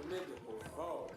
formidable foe.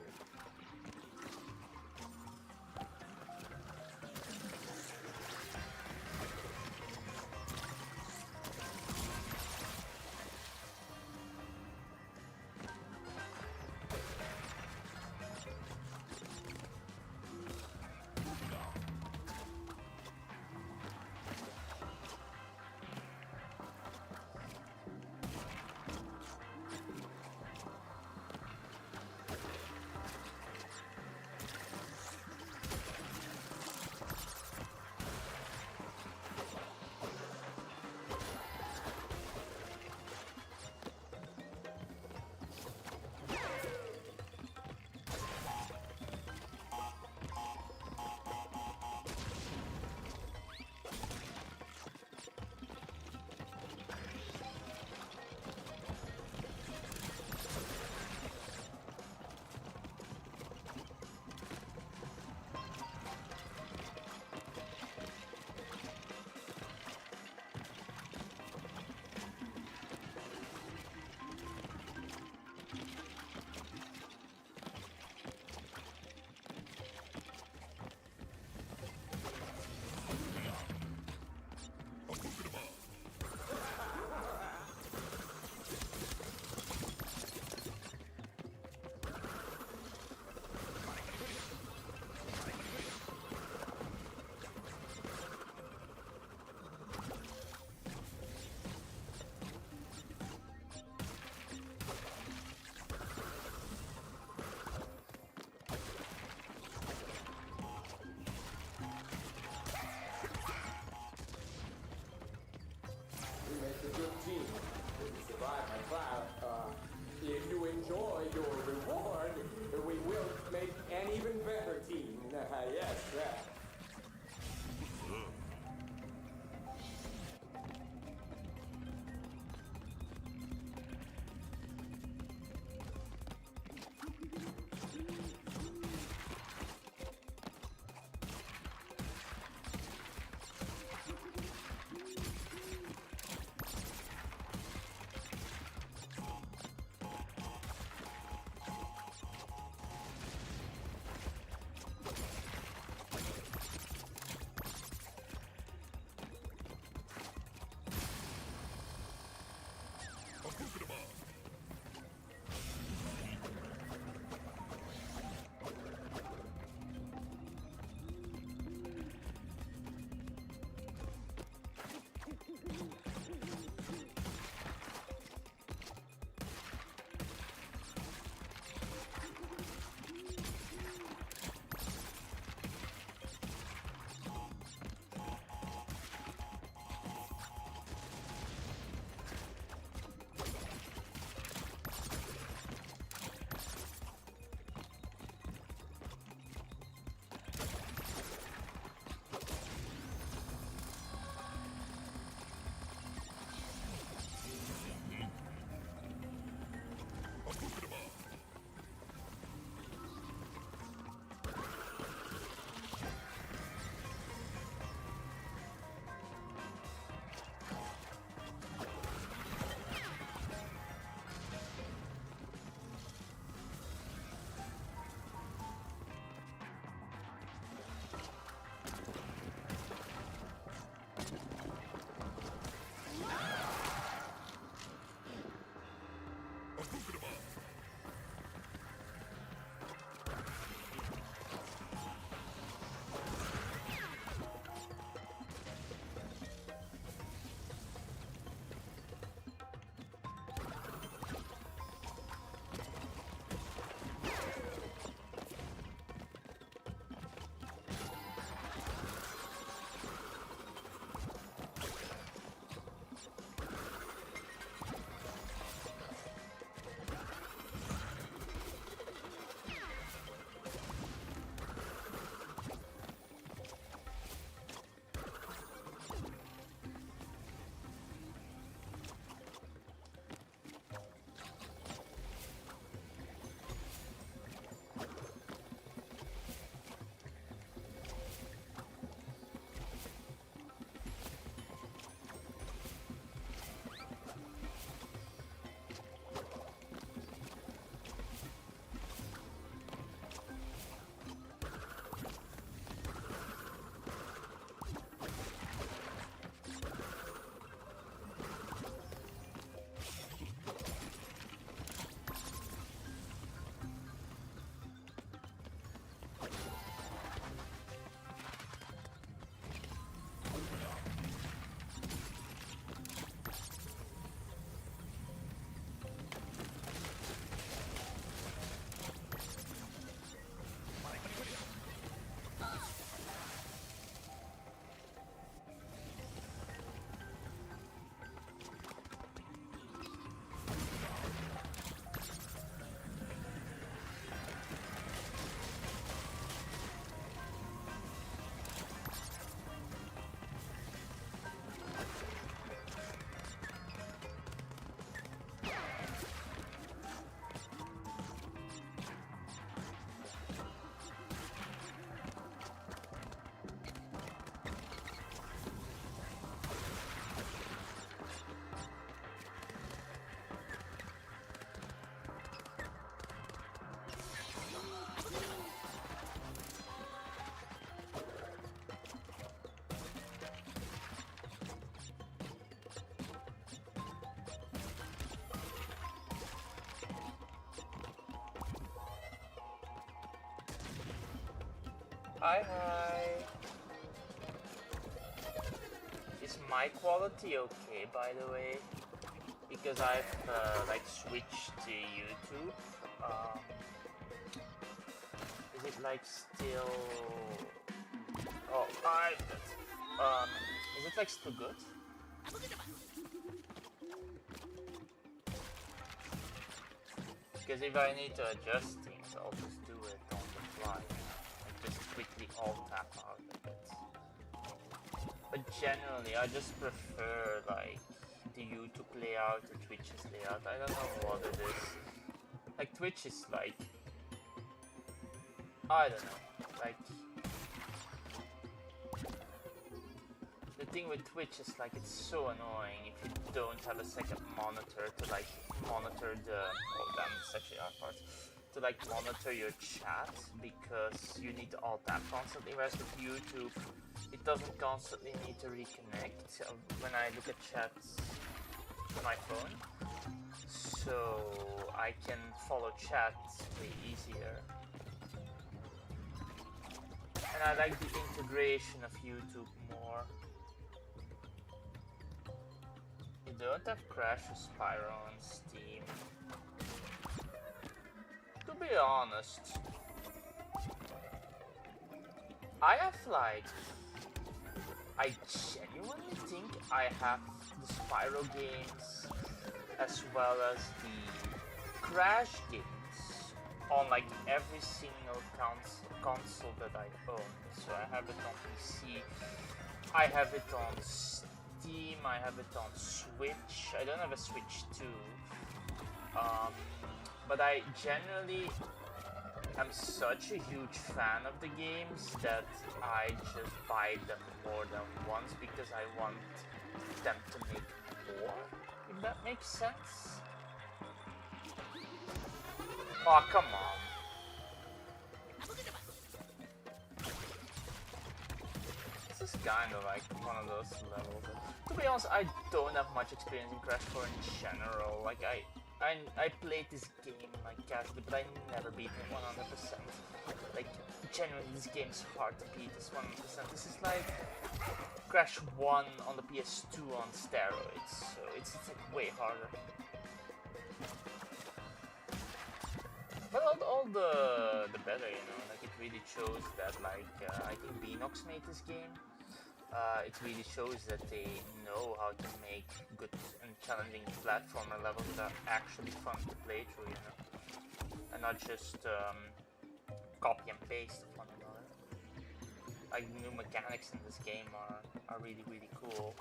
We make a good team. If you survive my trial, if you enjoy your reward, we will make an even better team. Yes, yes. Hi. Is my quality okay, by the way? Because I've like switched to YouTube. Is it like still? Oh, is it like still good? Because if I need to adjust things, I'll just do it on the fly. And just quickly alt tap out of it. But generally, I just prefer like the YouTube layout to Twitch's layout. I don't know what it is. Like Twitch is like, I don't know, like the thing with Twitch is like it's so annoying if you don't have a second monitor to like monitor the, oh damn, it's actually our part, to like monitor your chat, because you need to alt tab constantly, whereas with YouTube it doesn't constantly need to reconnect when I look at chats on my phone, so I can follow chats way easier. And I like the integration of YouTube more. You don't have Crash or Spyro on Steam. To be honest, I have like, I genuinely think I have the Spyro games as well as the Crash games on like every single console that I own. So I have it on PC, I have it on Steam, I have it on Switch. I don't have a Switch 2. But I generally am such a huge fan of the games that I just buy them more than once because I want them to make more, if that makes sense. Oh, come on. This is kind of like one of those levels. To be honest, I don't have much experience in Crash 4 in general. Like I played this game like casually, but I never beat it 100%. Like genuinely, this game's hard to beat this 100%. This is like Crash 1 on the PS2 on steroids, so it's like way harder. But all the better, you know. Like it really shows that like I think Beanox made this game. It really shows that they know how to make good and challenging platformer levels that are actually fun to play through, you know, and not just copy and paste of one another. Like new mechanics in this game are really cool.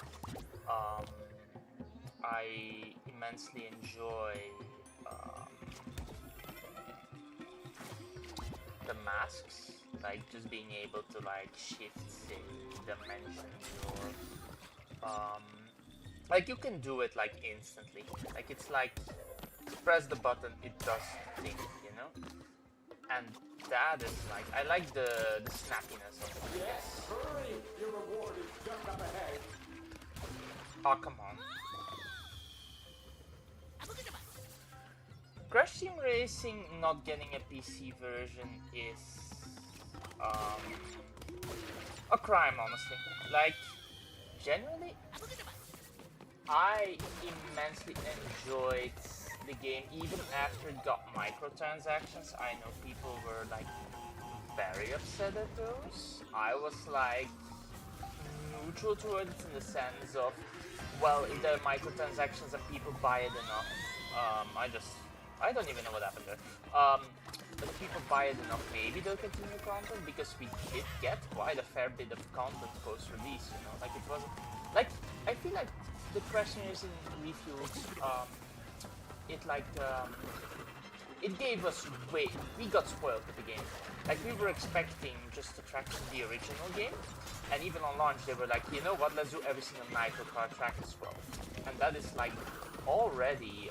I immensely enjoy the masks, like just being able to like shift the dimensions, or like you can do it like instantly, like it's like press the button, it does the thing, you know, and that is like, I like the snappiness of it. Yes, hurry! Your reward is just up ahead. Oh, come on. Crash Team Racing not getting a PC version is a crime, honestly. Like, genuinely, I immensely enjoyed the game even after it got microtransactions. I know people were like very upset at those. I was like neutral towards it in the sense of, well, if there are microtransactions and people buy it enough, I don't even know what happened there. But if people buy it enough, maybe they'll continue content, because we did get quite a fair bit of content post-release, you know? Like, it wasn't... Like, I feel like the Crash Racing reviews, it gave us way... We got spoiled with the game. Like, we were expecting just the tracks from the original game, and even on launch they were like, you know what, let's do every single Nitro Car track as well. And that is like, already,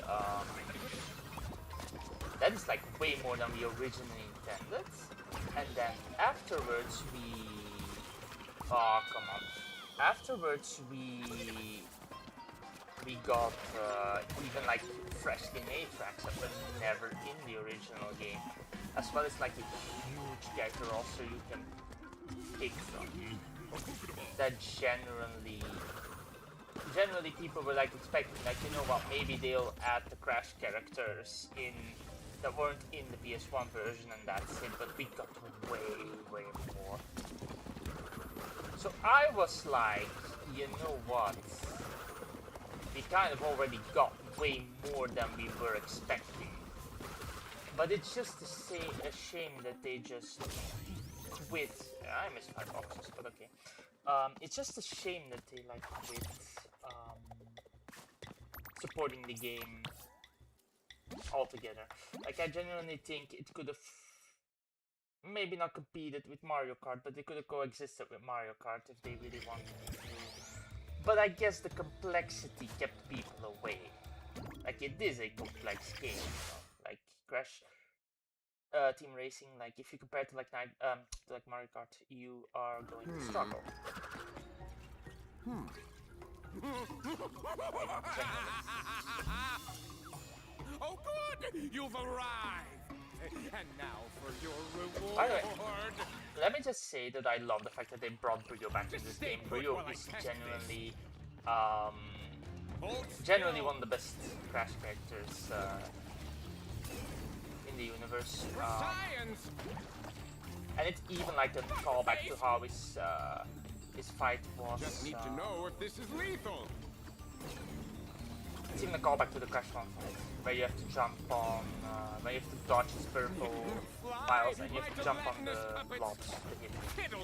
that is like way more than we originally intended. And then afterwards we... Oh, come on. Afterwards we got even like freshly made tracks that were never in the original game. As well as like a huge character also you can picked from that generally people were like expecting, like, you know what, maybe they'll add the Crash characters in that weren't in the PS1 version and that's it, but we got way more. So I was like, you know what, we kind of already got way more than we were expecting. But it's just a shame that they just quit. I missed 5 boxes, but okay. It's just a shame that they like quit supporting the game altogether. Like, I genuinely think it could have maybe not competed with Mario Kart, but they could have coexisted with Mario Kart if they really wanted to. But I guess the complexity kept people away. Like, it is a complex game, you know? Like Crash Team Racing. Like, if you compare it to like Mario Kart, you are going to struggle. Oh, good! You've arrived! And now for your reward! By the way, let me just say that I love the fact that they brought Brio back to this game. Brio is genuinely one of the best Crash characters in the universe. And it's even like a callback to how his fight was. Just need to know if this is lethal. It's even a callback to the Crash 1 fight, where you have to jump on, where you have to dodge his purple miles and you have to jump on the blobs to hit him.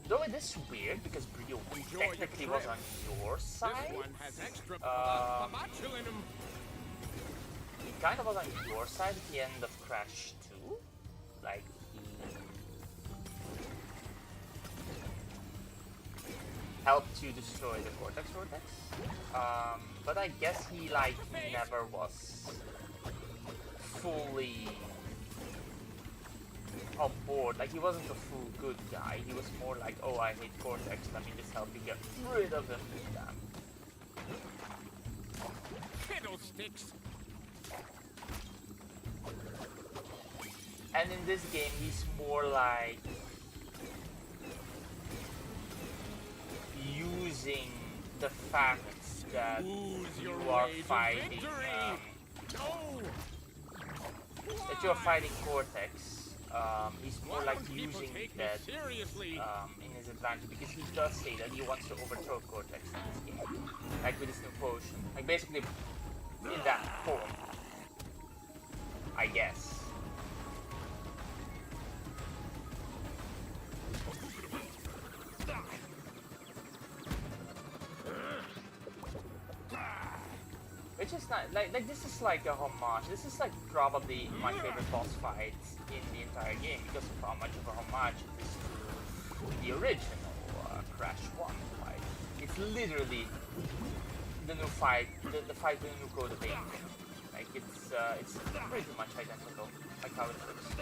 Though it is weird because Brio technically was on your side. This one has extra in him. He kind of was on your side at the end of Crash 2. Like, he helped you destroy the Cortex Vortex. But I guess he like never was fully on board. Like, he wasn't a full good guy. He was more like, oh, I hate Cortex, let me just help you get rid of him. Damn. Fiddlesticks. And in this game, he's more like using the fact that you are fighting Cortex. He's more like using that in his advantage, because he does say that he wants to overthrow Cortex in this game, like with his new potion, like basically in that form, I guess. Which is not like this is like a homage. This is like probably my favorite boss fight in the entire game because of how much of a homage it is to the original Crash 1 fight. It's literally the new fight, the fight with the new Code Vein. Like, it's pretty much identical, like how it looks.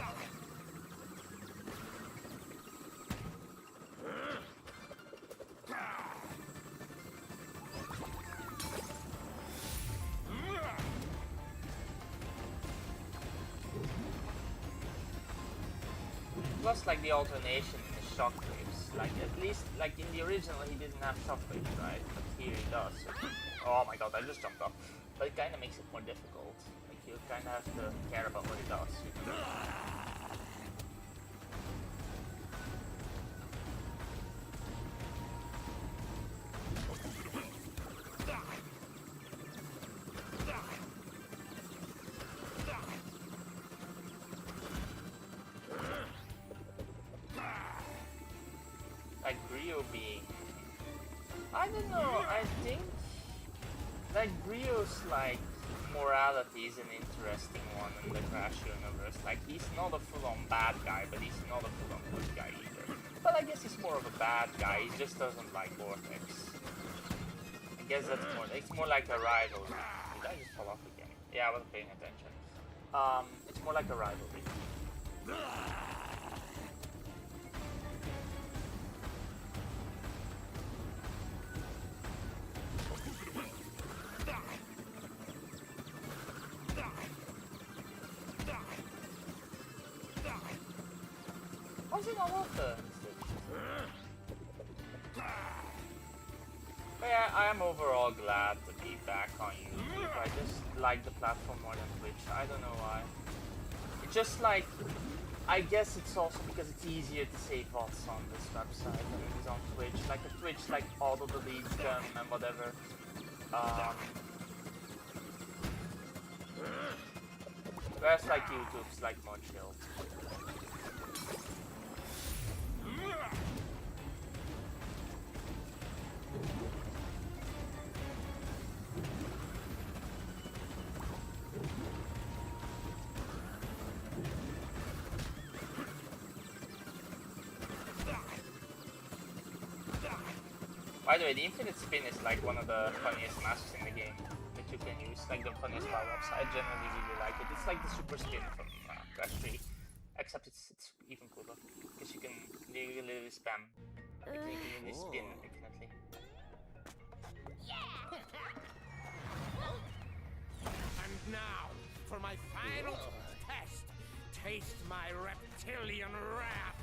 Plus, like, the alternation in the shockwaves. Like, at least, like, in the original he didn't have shockwaves, right? But here he does. So, oh my god, I just jumped off. But it kind of makes it more difficult. Like, you kind of have to care about what he does. Like, Brio being... I don't know, I think... Like, Brio's, like, morality is an interesting one in the Crash universe. Like, he's not a full-on bad guy, but he's not a full-on good guy either. But I guess he's more of a bad guy, he just doesn't like Vortex. I guess that's more... It's more like a rivalry. Did I just fall off again? Yeah, I wasn't paying attention. It's more like a rivalry. in all of the stages. But yeah, I am overall glad to be back on YouTube. I just like the platform more than Twitch. I don't know why. It's just like, I guess it's also because it's easier to save VODs on this website than it is on Twitch. Like a Twitch, like auto deletes them and whatever. Whereas like YouTube's like more chill. By the way, the infinite spin is like one of the funniest masks in the game that you can use, like the funniest power-ups. I generally really like it. It's like the super spin from Crash 3, except it's even cooler because you can literally spam. You can literally spin infinitely. And now, for my final test. Taste my reptilian wrath.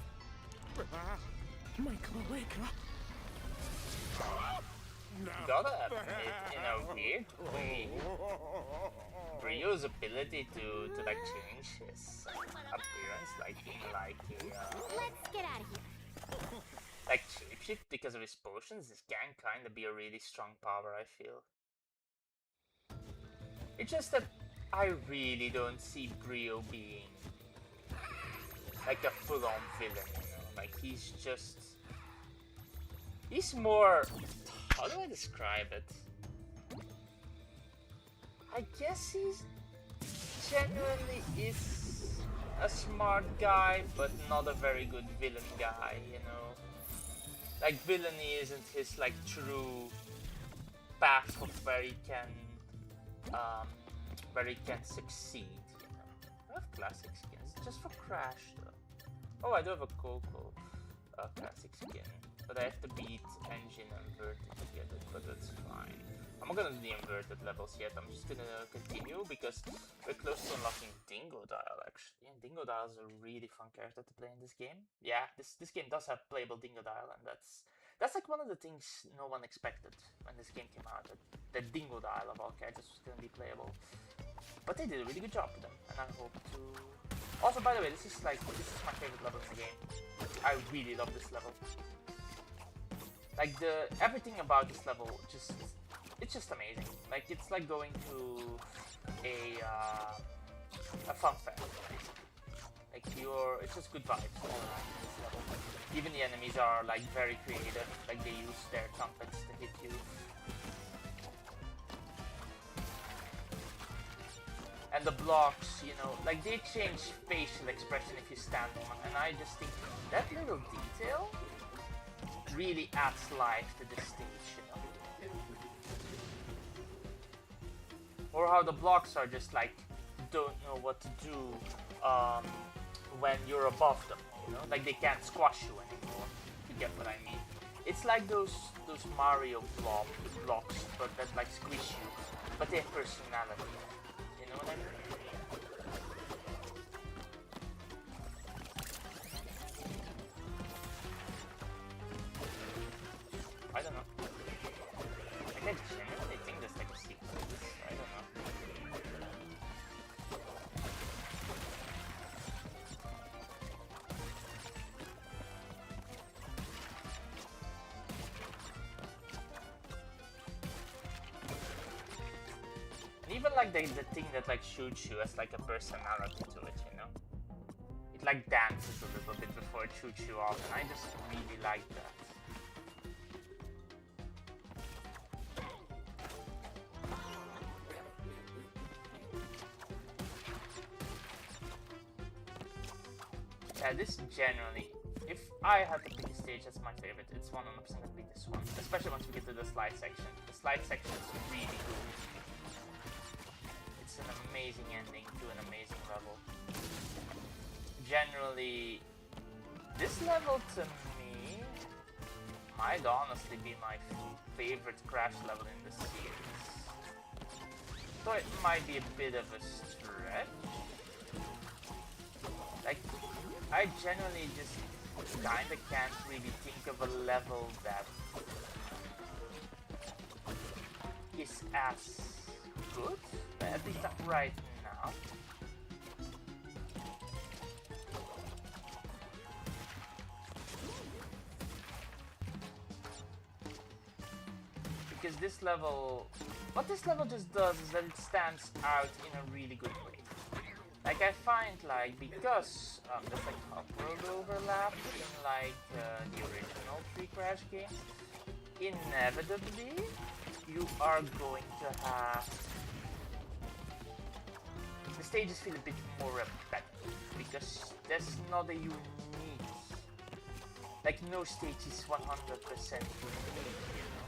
My cloaca. No. Gotta admit, in a weird way, Brio's ability to like change his appearance, like in like a Let's get out of here. like shapeshift because of his potions, this can kind of be a really strong power, I feel. It's just that I really don't see Brio being like a full-on villain, you know? Like he's more, how do I describe it? I guess he's genuinely is a smart guy, but not a very good villain guy, you know? Like villainy isn't his like true path of where he can succeed, you know? I have classic skins, just for Crash though. Oh, I do have a Coco classic skin, but I have to beat Engine and Inverted to get it, but that's fine. I'm not gonna do the inverted levels yet, I'm just gonna continue because we're close to unlocking Dingodile actually. And Dingodile is a really fun character to play in this game. Yeah, this game does have playable Dingodile, and that's like one of the things no one expected when this game came out, that Dingodile of all characters was gonna be playable. But they did a really good job with them, and I hope to... Also, by the way, this is my favorite level in the game. I really love this level. Like everything about this level it's just amazing. Like it's like going to a fun fair, basically. Like it's just good vibes all around this level. Even the enemies are like very creative. Like they use their trumpets to hit you. And the blocks, you know, like they change facial expression if you stand on them, and I just think that little detail really adds life to the stage, you know. Or how the blocks are just like don't know what to do when you're above them, you know, like they can't squash you anymore. You get what I mean? It's like those Mario blocks, but that like squish you, but they have personality. You know what I mean? I don't know. Like I genuinely think there's like a sequel to this. I don't know. And even like the thing that like shoots you has like a personality to it, you know? It like dances a little bit before it shoots you off, and I just really like that. Yeah, this generally, if I had to pick a stage as my favorite, it's 100% gonna be this one. Especially once we get to the slide section. The slide section is really cool. It's an amazing ending to an amazing level. Generally, this level to me might honestly be my favorite Crash level in the series. So it might be a bit of a stretch. Like, I genuinely just kinda can't really think of a level that is as good, at least not right now. Because this level, what this level just does is that it stands out in a really good way. Like I find like, because there's like upward overlap in like the original 3 Crash games, inevitably you are going to have the stages feel a bit more repetitive because there's not a unique, like no stage is 100% unique, you know.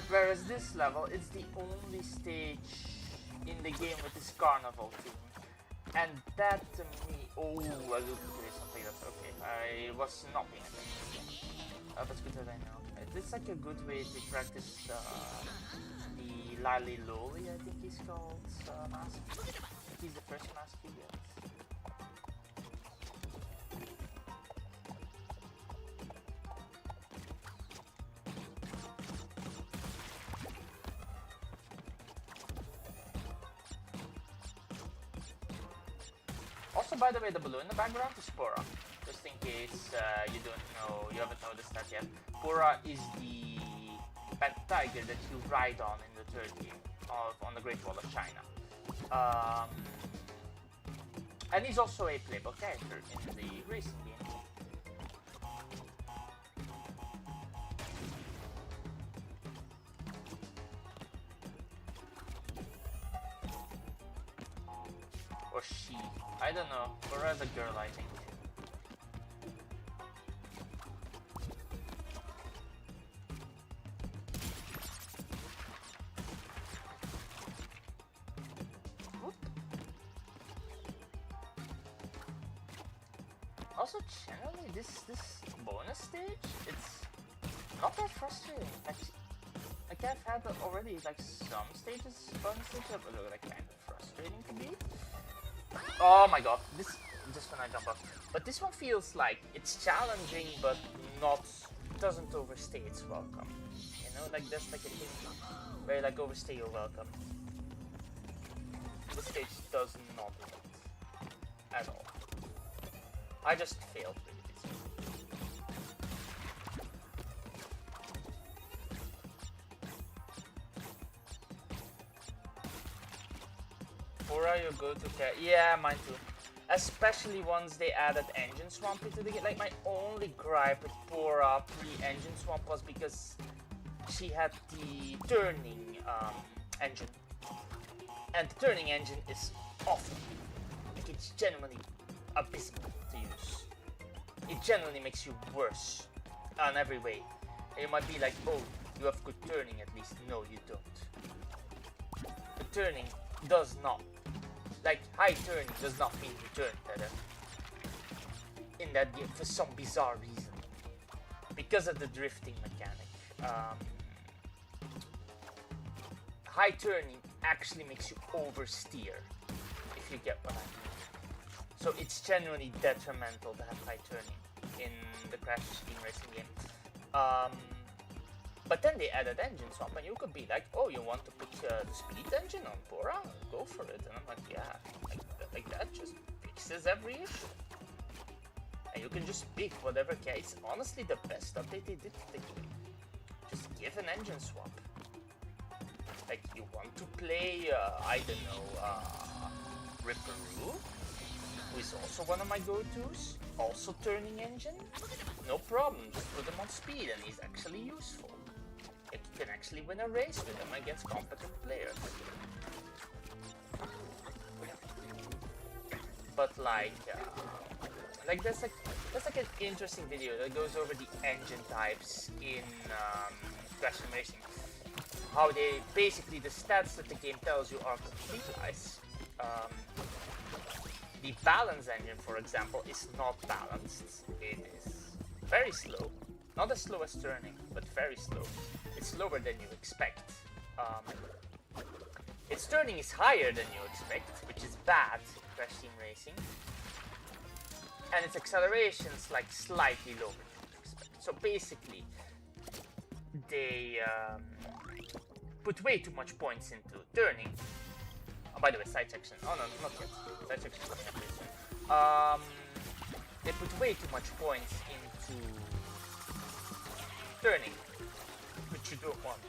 Whereas this level, it's the only stage in the game with this carnival theme. And that to me, oh, I looked at something that's okay. I was not paying attention. That's good that I know. It's like a good way to practice the Lally Loli, I think he's called, mask. He's the first mask he gets. Also, by the way, the blue in the background is Pora. Just in case you haven't noticed that yet. Pora is the pet tiger that you ride on in the third game on the Great Wall of China. And he's also a playable character in the racing game. Or she. I don't know. Or as a girl, I think. Whoop. Also, generally, this bonus stage, it's not that frustrating. Like I've had already like some stages, bonus stages that were like kind of frustrating to beat. Oh my god, this just when I jump off. But this one feels like it's challenging, but doesn't overstay its welcome. You know, like that's like a thing where you like overstay your welcome. This stage does not do it at all. I just failed with it. Pora, your go-to character. Yeah, mine too. Especially once they added Engine Swamp into the game. Like, my only gripe with Pora pre-Engine Swamp was because she had the turning engine. And the turning engine is awful. Like, it's genuinely abysmal to use. It generally makes you worse on every way. And you might be like, oh, you have good turning at least. No, you don't. The turning does not. Like, high turning does not mean you turn better in that game for some bizarre reason. Because of the drifting mechanic. High turning actually makes you oversteer, if you get what I mean. So it's genuinely detrimental to have high turning in the Crash Team Racing game. But then they added Engine Swap, and you could be like, oh, you want to put the speed engine on Pora? Go for it. And I'm like, yeah, like that just fixes every issue. And you can just pick whatever case. It's honestly the best update they did to the game. Just give an engine swap. Like, you want to play, I don't know, Ripperoo, who is also one of my go-tos, also turning engine. No problem, just put him on speed and he's actually useful. Like, you can actually win a race with him against competent players. But like there's like an interesting video that goes over the engine types in Crash Team Racing. How they basically, the stats that the game tells you are complete lies. The balance engine, for example, is not balanced. It is very slow. Not as slow as turning, but very slow. It's slower than you expect. Its turning is higher than you expect, which is bad in Crash Team Racing. And its acceleration is like slightly lower than you expect. So basically, they put way too much points into turning. Oh, by the way, side section. Oh no, not yet. Side section is coming up pretty soon. They put way too much points into turning, which you don't want.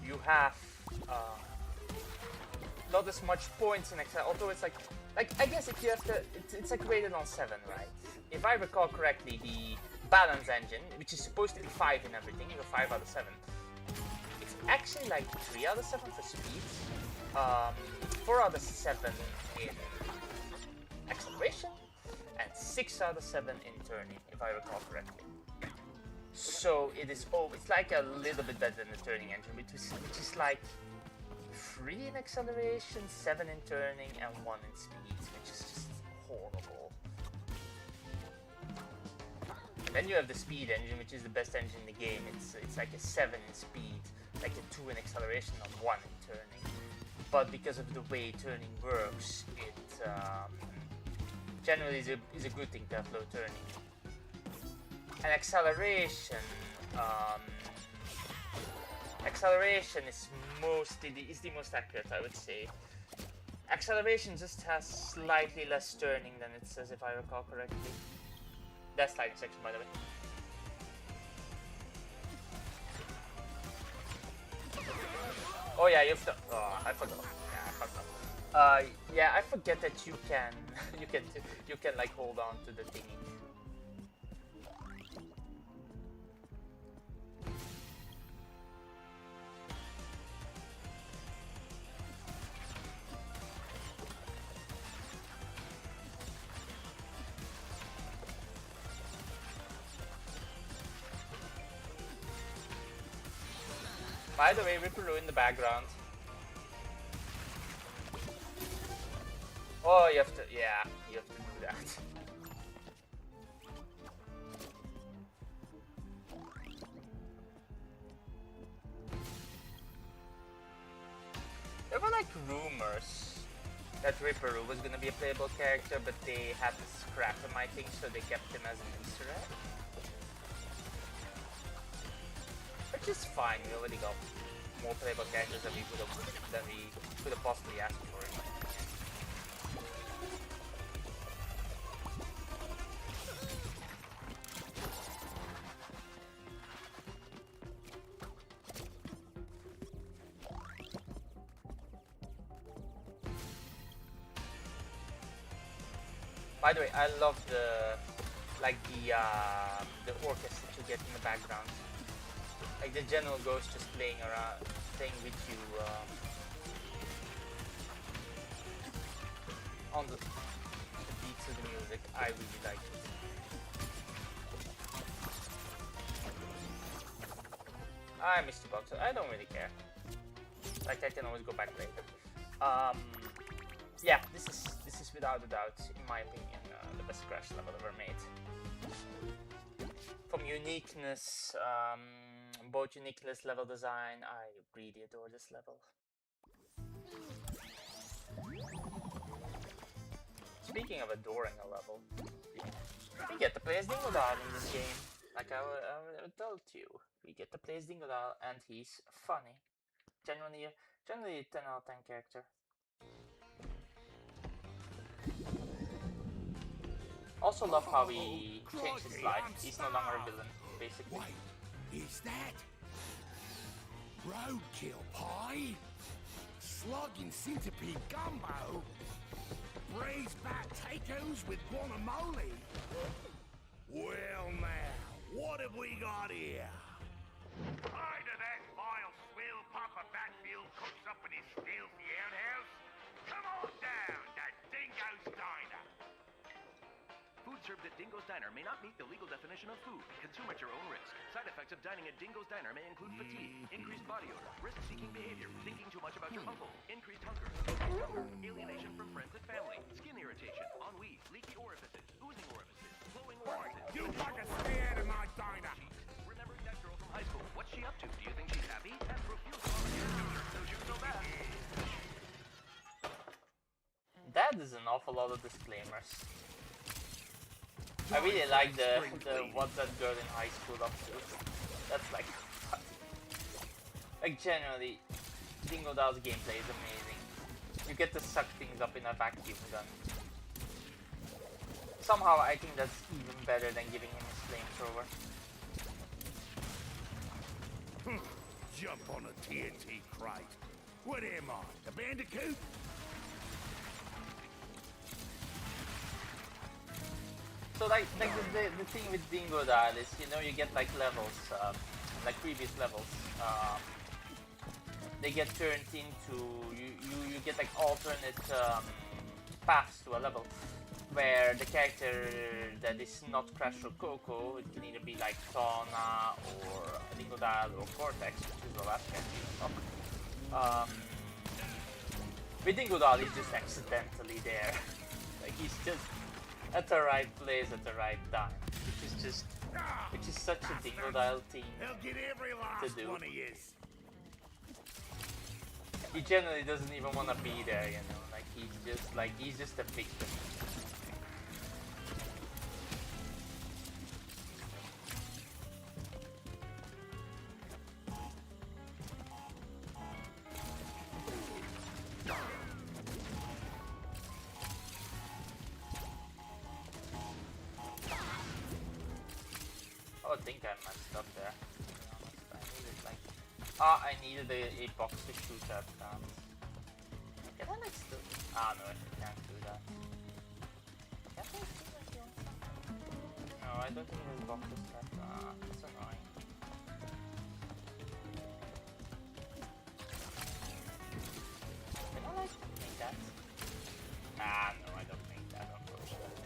You have not as much points in Excel, although it's like I guess if you have to, it's like rated on 7, right? If I recall correctly, the balance engine, which is supposed to be 5 in everything, you go 5 out of 7. It's actually like 3 out of 7 for speed, 4 out of 7 in acceleration, and 6 out of 7 in turning, if I recall correctly. So it is always like a little bit better than the turning engine, which is like 3 in acceleration, 7 in turning, and 1 in speed, which is just horrible. And then you have the speed engine, which is the best engine in the game. It's like a 7 in speed, like a 2 in acceleration, and 1 in turning. But because of the way turning works, it generally is a good thing to have low turning. And acceleration is the most accurate, I would say. Acceleration just has slightly less turning than it says, if I recall correctly. That's sliding section, by the way. Oh yeah, you have to. Oh, I forgot. Yeah, I forgot. Yeah, I forget that you can, you can like hold on to the thingy. By the way, Ripperoo in the background. Oh, you have to, yeah, you have to do that. There were like rumors that Ripperoo was gonna be a playable character, but they had to scrap him, I think, so they kept him as an Easter egg. Which is fine, we already got more playable characters than we could have possibly asked for. By the way, I love the orchestra that you get in the background. Like the General Ghost just playing around, playing with you on the beats of the music. I really like it. I missed the box. I don't really care. Like I can always go back later. Yeah, this is without a doubt, in my opinion, the best Crash level ever made. From uniqueness, both uniqueness, level design, I really adore this level. Speaking of adoring a level, we get to play as Dingodile in this game. Like I told you, we get to play as Dingodile, and he's funny. Generally a 10 out of 10 character. Also love how he changed his life. He's no longer a villain, basically. Wait, is that roadkill pie? Slugging centipede gumbo? Braised potatoes with guacamole? Well now, what have we got here? Either that vile swill Papa Batfield cooks up in his filthy outhouse. Come on down to Dingo's Diner. Food served at Dingo's Diner may not meet the legal definition of food. Consume at your own risk. Side effects of dining at Dingo's Diner may include fatigue, increased body odor, risk-seeking behavior, thinking too much about your uncle, increased hunger, alienation from friends and family, skin irritation, ennui, leaky orifices, oozing orifices, flowing orifices. You fucking stay that is an awful lot of disclaimers. I really like the what's that girl in high school up to. That's like generally, Dingodale's gameplay is amazing. You get to suck things up in a vacuum gun. Somehow I think that's even better than giving him his flamethrower. Jump on a TNT crate. What am I, a bandicoot? So like the thing with Dingodile is, you know, you get like levels, like previous levels. They get turned into you get like alternate paths to a level, where the character that is not Crash or Coco, it can either be like Tawna or Dingodile or Cortex, which is the last character you talk. With Dingodile, he's just accidentally there. Like he's just at the right place at the right time, which is such a Dingodile thing They'll get every to last do. one of yous. He generally doesn't even want to be there, you know, like he's just a victim. Oh, I think I messed up there, to be honest. I needed like... I needed a box to shoot at that. Can I like still... no, I can't do that. Can't I see like doing something? No, I don't think there's boxes left. That's annoying. Can I like make that? No, I don't make that, unfortunately.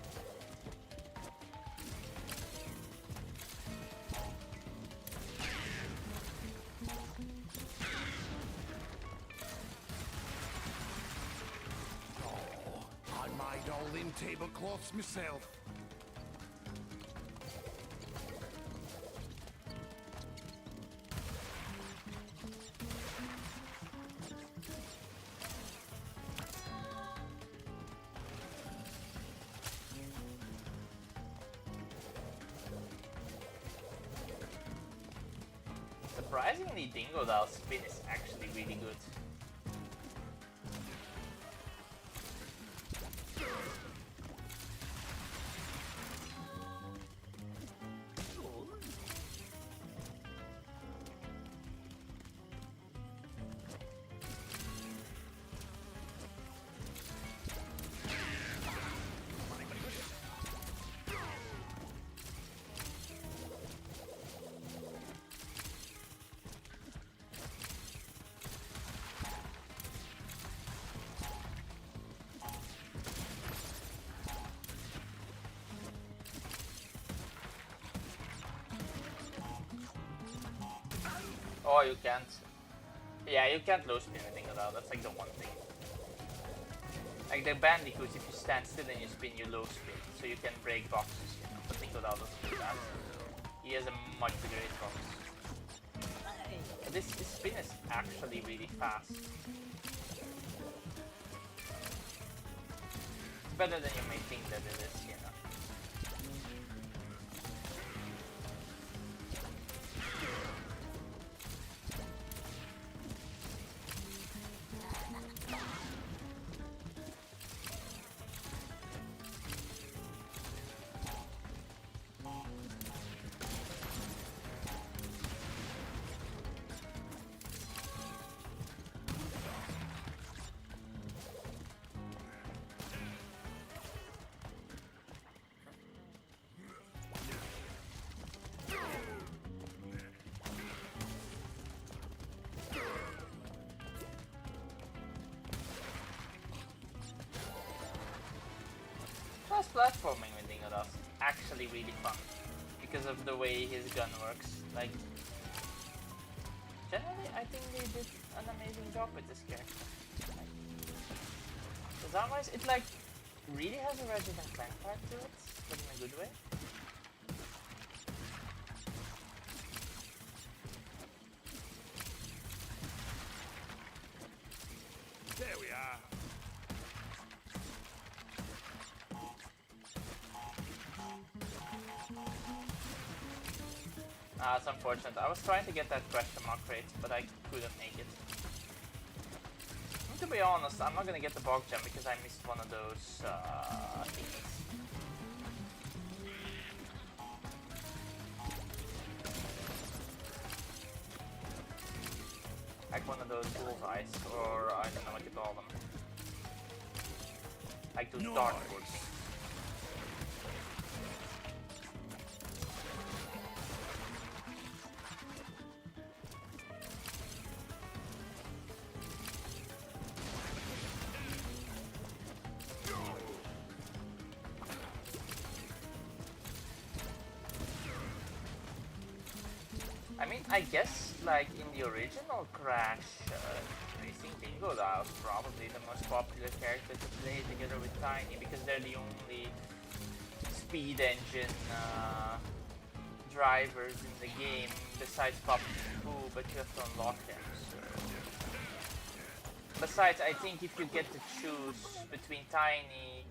I made all them tablecloths myself. Surprisingly, Dingodale's spin is actually really good. Oh, you can't. Yeah, you can't low spin with Dingodile. That's like the one thing. Like the Bandicoots, if you stand still and you spin, you low spin, so you can break boxes. You know? But Dingodile doesn't do that. He has a much bigger hitbox. This spin is actually really fast. It's better than you may think that it is, you know. Platforming with Dingodile is actually really fun because of the way his gun works. Like, generally, I think they did an amazing job with this character. Like, design-wise, it like really has a Ratchet and Clank part to it, but in a good way. There we are. It's unfortunate. I was trying to get that question mark crate, but I couldn't make it. And to be honest, I'm not gonna get the bog gem because I missed one of those things. Like one of those bullseyes, or I don't know what you call them. Like those dartboards. I mean, I guess, like, in the original Crash, Racing Dingo, that was probably the most popular character to play together with Tiny, because they're the only speed engine drivers in the game, besides Papu Poo, but you have to unlock them, so... Besides, I think if you get to choose between Tiny,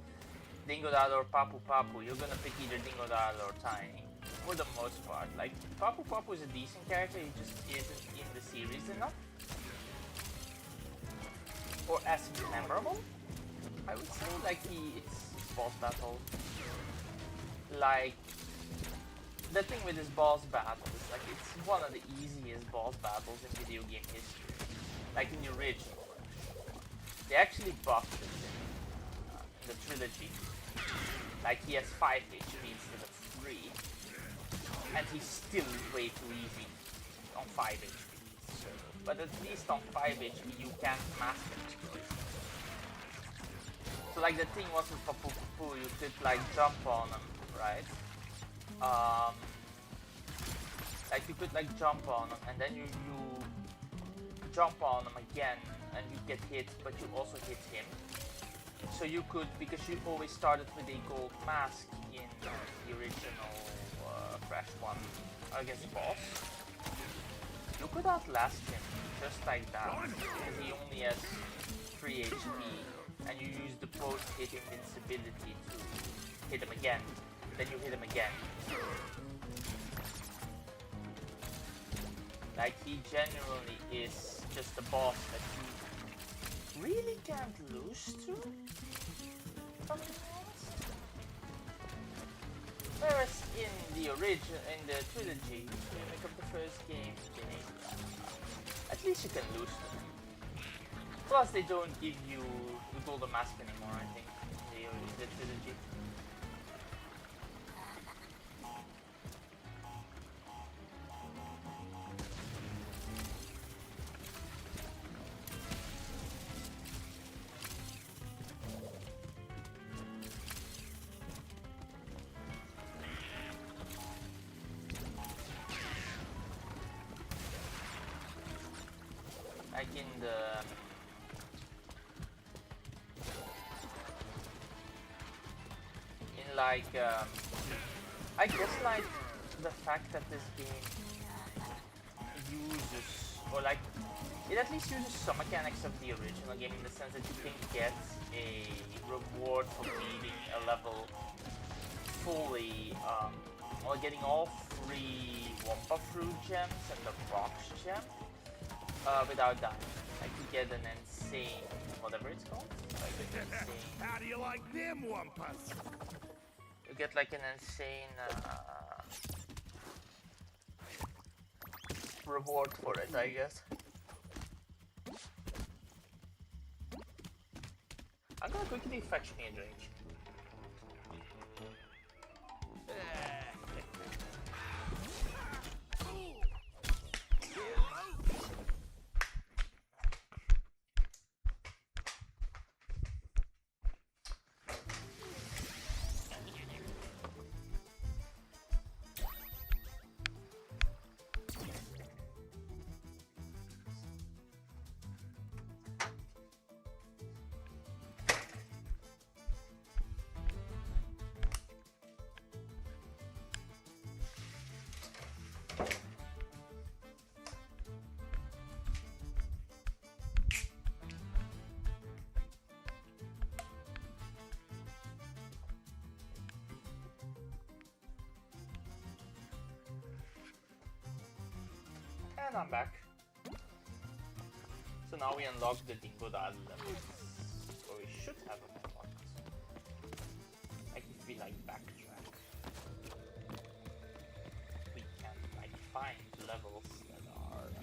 Dingodile, or Papu Papu, you're gonna pick either Dingodile or Tiny. For the most part. Like, Papu Papu is a decent character, he just isn't in the series enough. Or as memorable, I would say. Like, it's boss battle. Like, the thing with his boss battle is, like, it's one of the easiest boss battles in video game history. Like, in the original. They actually buffed it in the trilogy. Like, he has 5 HP instead of 3. And he's still way too easy on 5 HP. So, but at least on 5 HP you can't master exploit. So like the thing was with Papu Poo, you could like jump on him, right? Like you could like jump on him and then you jump on him again and you get hit, but you also hit him. So you could, because you always started with a gold mask in the original Crash 1 against boss, you could outlast him just like that, because he only has 3 HP, and you use the post-hit invincibility to hit him again, then you hit him again. Like, he genuinely is just a boss that you really can't lose to, if I'm honest. Whereas in the trilogy, remake of the first game, at least you can lose to them. Plus, they don't give you the golden mask anymore, I think, in the trilogy. Like in the I guess like the fact that this game uses, or like it at least uses some mechanics of the original game, in the sense that you can get a reward for beating a level fully, or getting all 3 Wumpa Fruit gems and the Rocks gem. Without dying. Like you get an insane, whatever it's called. Like an insane. How do you like them Wumpas? You get like an insane reward for it, I guess. I'm gonna quickly fetch me a drink. And I'm back. So now we unlock the Dingodile level. Or we should have them unlocked. Like if we like backtrack, we can like find levels that are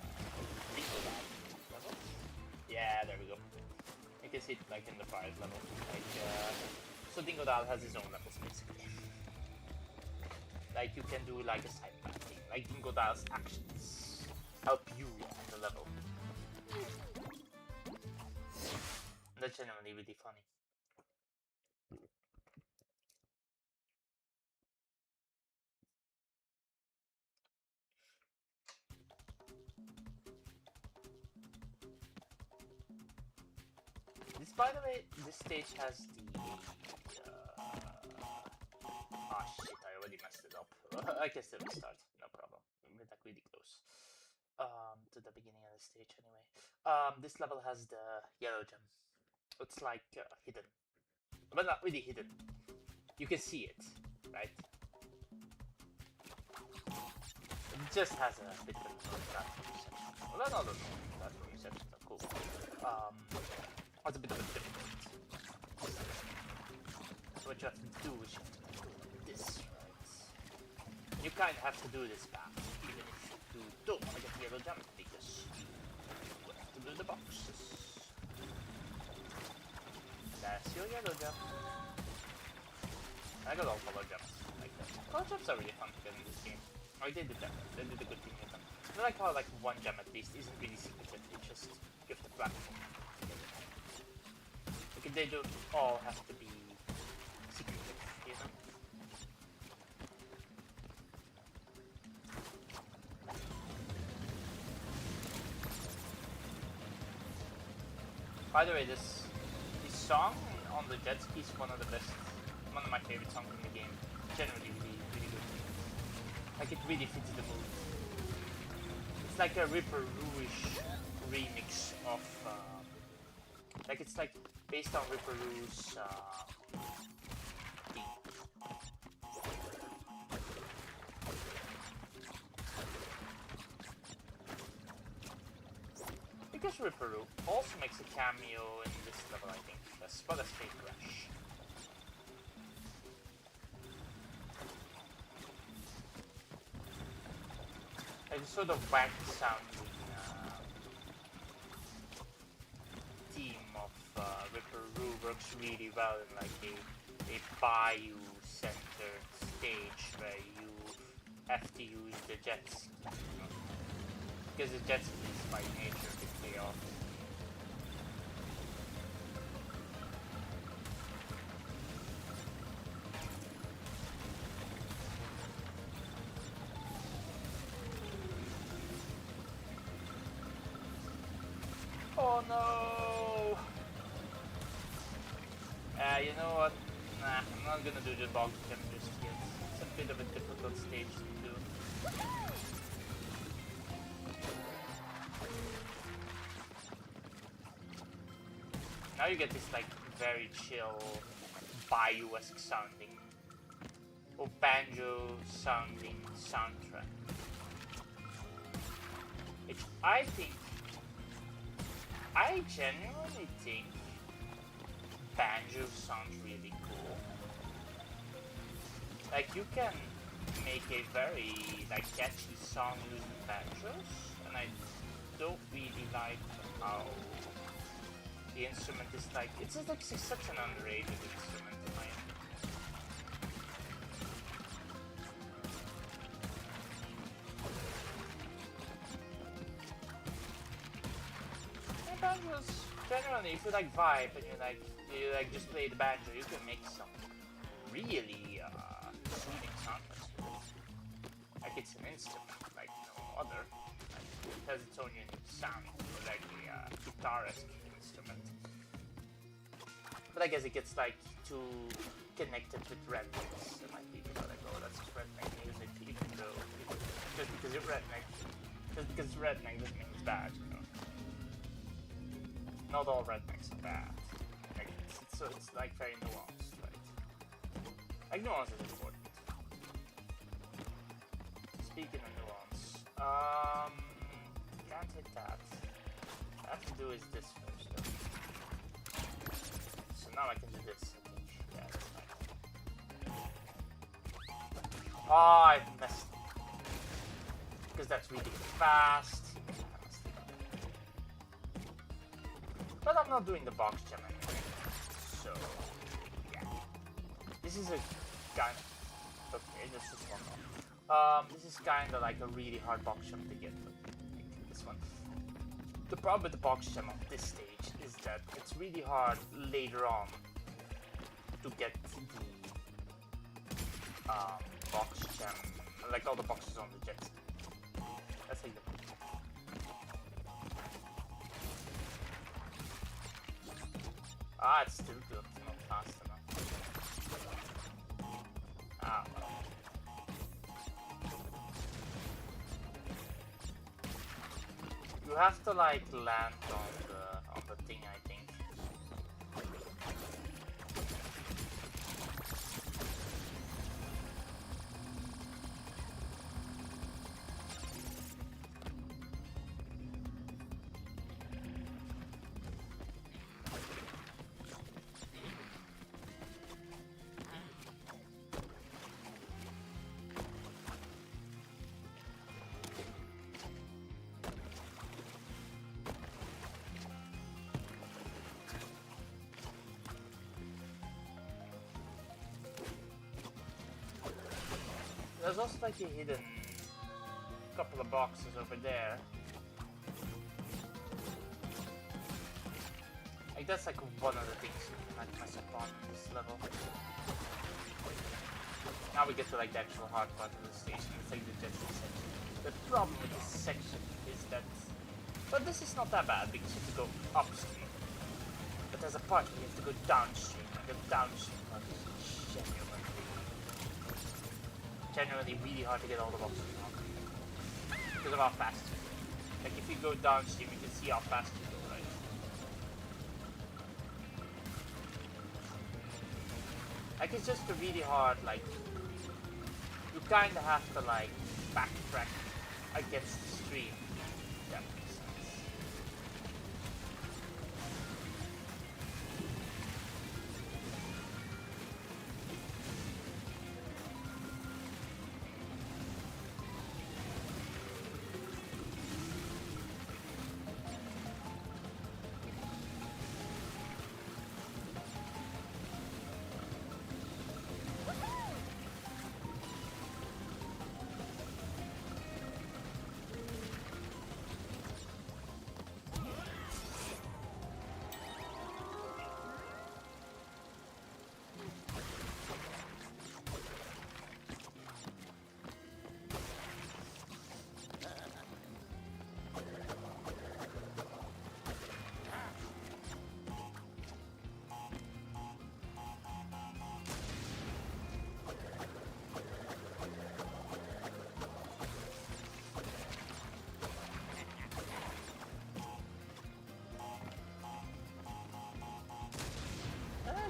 Dingodile levels. Yeah, there we go. You can see it like in the prize level. Like so Dingodile has his own levels basically. Like you can do like a side path thing. Like Dingodile's actions help you on the level. That's genuinely really funny. This, by the way, this stage has the... Ah shit, I already messed it up. I can still restart, no problem. We're like really close. To the beginning of the stage anyway. This level has the yellow gem. It's like hidden. But not really hidden. You can see it, right? It just has a bit of a platform section. Well, no, platform sections are cool. It's a bit of a difficult. So what you have to do is you have to go like this, right? You kind of have to do this path, even if you don't want to get the yellow gem, because you have to do the boxes. That's your yellow gem. I got all color gems like that. Color gems are really fun to get in this game. Like they did that. They did a good thing with them. I like how like one gem at least isn't really secretive. It just give the platform. Like they don't all have to be secretive, you know. By the way, this song on the jet ski is one of my favorite songs in the game. Generally, really good. Like it really fits the mood. It's like a Ripper Roo-ish remix of, like it's like based on Ripper Roo's theme. Because Ripper Roo also makes a cameo in this level, I think, as well as Fake Rush. Like sort of wacky sounding theme of Ripper Roo works really well in like a bayou-centered stage where you have to use the jet ski. Because the jet ski is by nature the chaos. Oh no! You know what? Nah, I'm not gonna do the bog jump just yet. It's a bit of a difficult stage to do. Now you get this like very chill, bayou-esque sounding, or banjo sounding soundtrack. Which I genuinely think banjo sounds really cool. Like you can make a very like catchy song using banjos, and I don't really like how the instrument is like, it's just like such an underrated instrument in my opinion. Banjos, generally, if you like vibe and you like just play the banjo, you can make some really soothing soundtracks with it. Like it's an instrument, like no other. Like, it has its own unique sound, like a guitar-esque instrument. But I guess it gets like too connected with rednecks, and like people are like, oh, that's redneck music, even though just because it's redneck doesn't mean it's bad, you know. Not all rednecks are bad. Like, it's like very nuanced, right? Like nuance is important. Speaking of nuance, can't hit that. What I have to do is this first though. So now I can do this, I think. Yeah, that's fine. Oh, I messed. Because that's really fast. But I'm not doing the box gem anyway. So, yeah. This is a kind of... Okay, this is one more. This is kind of like a really hard box gem to get. Like this one. The problem with the box gem on this stage is that it's really hard later on to get the box gem, like all the boxes on the jet ski. That's like the it's still good, not fast enough. Ah, well. You have to like land on the thing, I think. There's also like a hidden couple of boxes over there. Like that's like one of the things you might mess up on this level. Now we get to like the actual hard part of the station. It's like the jet ski section. The problem with this section is that, but this is not that bad because you have to go upstream. But there's a part where you have to go downstream, and the downstream part is genuinely really hard to get all the boxes on because of how fast you go. Like if you go downstream, you can see how fast you go, right? Like it's just a really hard, like you kind of have to like backtrack against the stream. If that makes sense.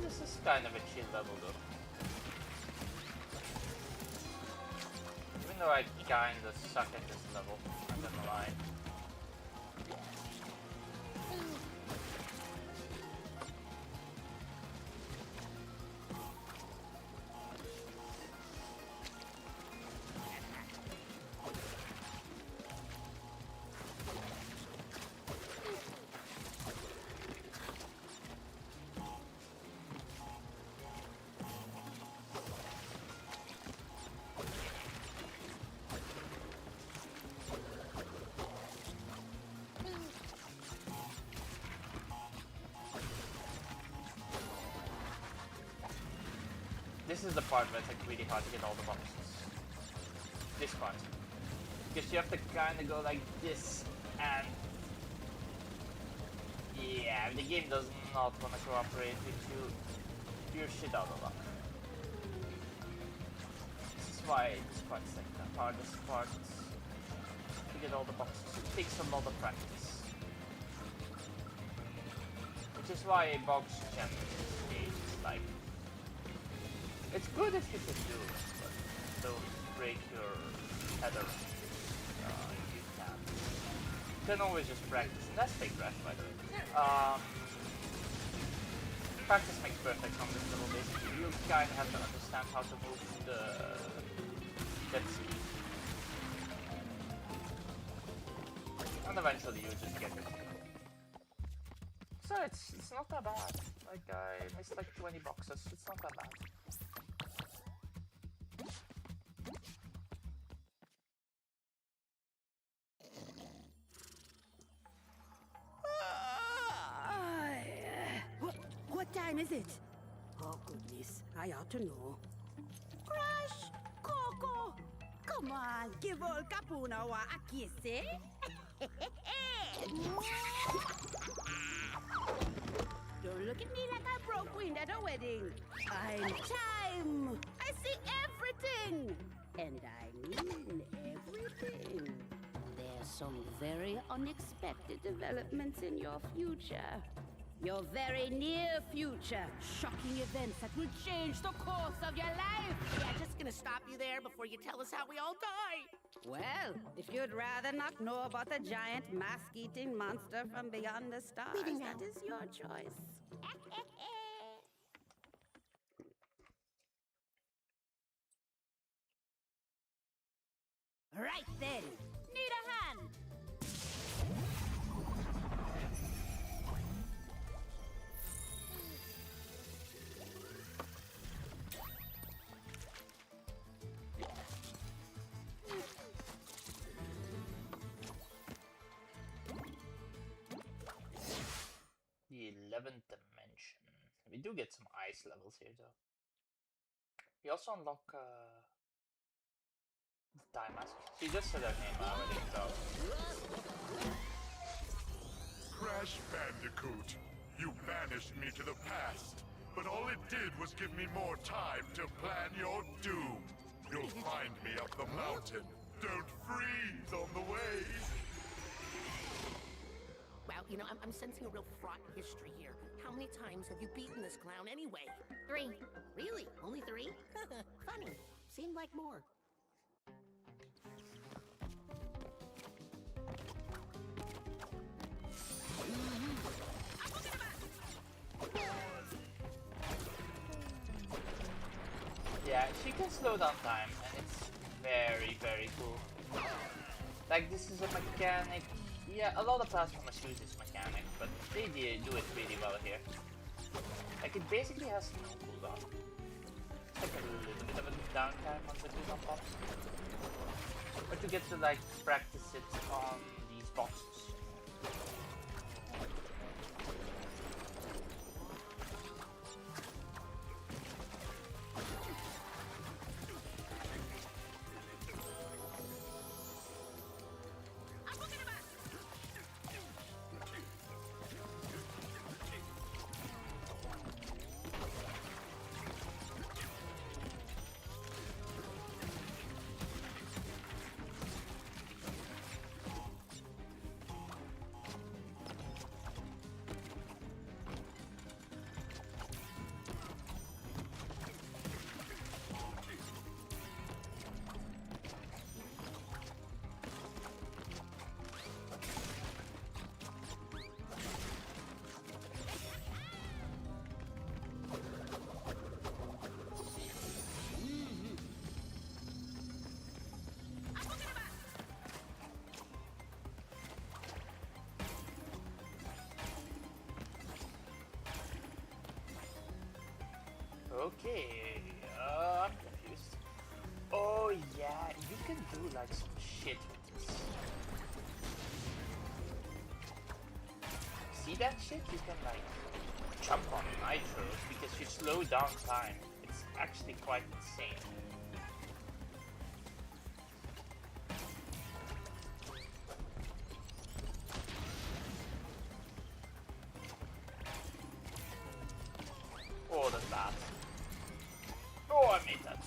This is kind of a chill level though. Even though I kinda suck at this level, I'm not gonna lie. This is the part where it's like really hard to get all the boxes. This part. Because you have to kind of go like this and... Yeah, the game does not want to cooperate with you. You're shit out of luck. This is why this part's like the hardest part to get all the boxes. It takes a lot of practice. Which is why a box gem stage is like... It's good if you can do it, but don't break your header if you can. can always just practice, and that's fake crash, by the way. Practice makes perfect on this level, basically. You kind of have to understand how to move the jet ski. And eventually you just get it. So it's not that bad. Like, I missed like 20 boxes, it's not that bad. What time is it? Oh, goodness. I ought to know. Crash! Coco! Come on, give old Capuno a kiss, eh? Don't look at me like I broke wind at a wedding. I'm time. I see everything. And I mean everything. There's some very unexpected developments in your future. Your very near future. Shocking events that will change the course of your life. Yeah, just gonna stop you there before you tell us how we all die. Well, if you'd rather not know about the giant mask-eating monster from beyond the stars, Leaving now. that is your choice. Right then. Need a hand. The 11th dimension. We do get some ice levels here, though. We also unlock the time mask. She just said her name already, so. Crash Bandicoot, you banished me to the past, but all it did was give me more time to plan your doom. You'll find me up the mountain. Don't freeze on the way. Well, you know, I'm sensing a real fraught history here. How many times have you beaten this clown anyway? 3. Really? Only 3? Funny. Seemed like more. Yeah, she can slow down time, and it's very, very cool. Like, this is a mechanic. Yeah, a lot of platformers use this mechanic, but they do it really well here. Like, it basically has no cooldown. It's like a little bit of a downtime once the cooldown pops. But you get to, like, practice it on these boxes. Okay, I'm confused. Oh yeah, you can do like some shit with this. See that shit? You can like jump on nitros because you slow down time. It's actually quite insane. Oh, that's bad. Oh, I made that.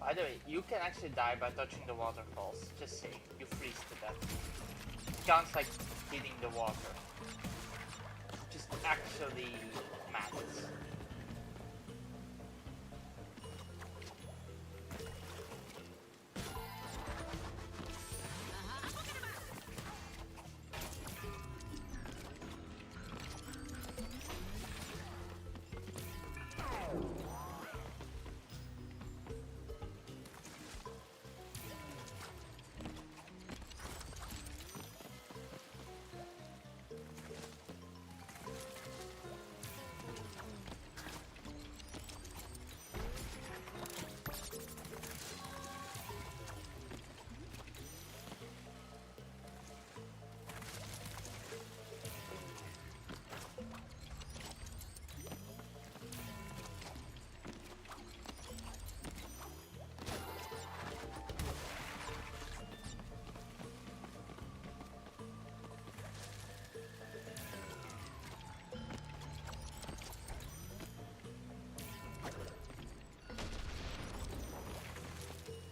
By the way, you can actually die by touching the waterfalls. Just saying, you freeze to death. Counts like hitting the water. Just actually matters.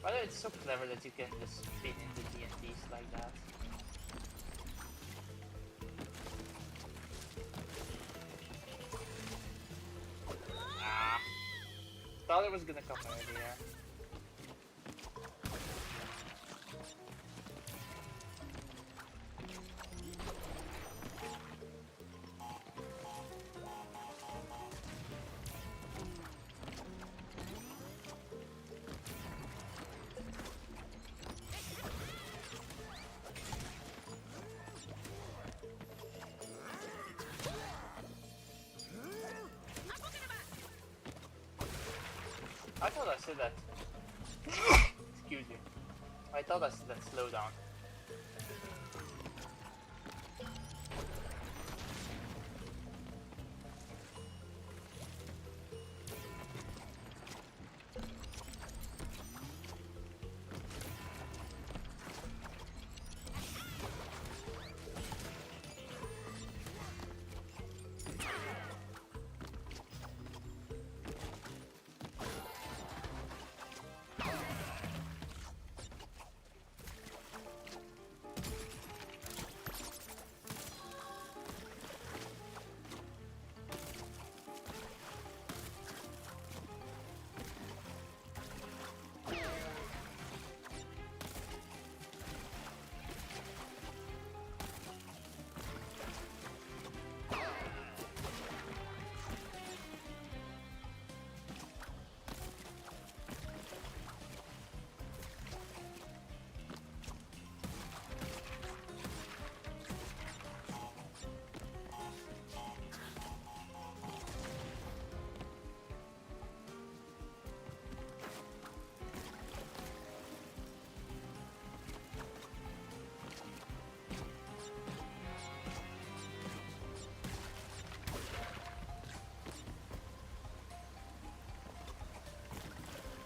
By the way, it's so clever that you can just spin into TNTs like that. Ah! Thought it was gonna come earlier. I thought I said that. Excuse me. I thought I said that slow down.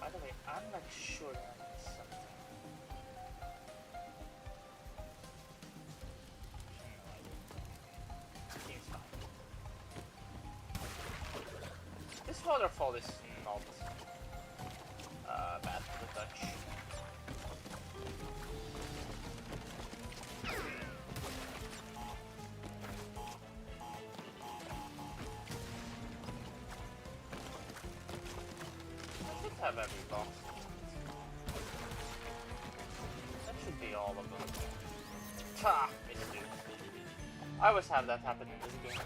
By the way, I'm like sure that I missed something. Seems fine. This waterfall is not bad to touch. Have every box. That should be all of them. Ha! Missed it. I always have that happen in this game.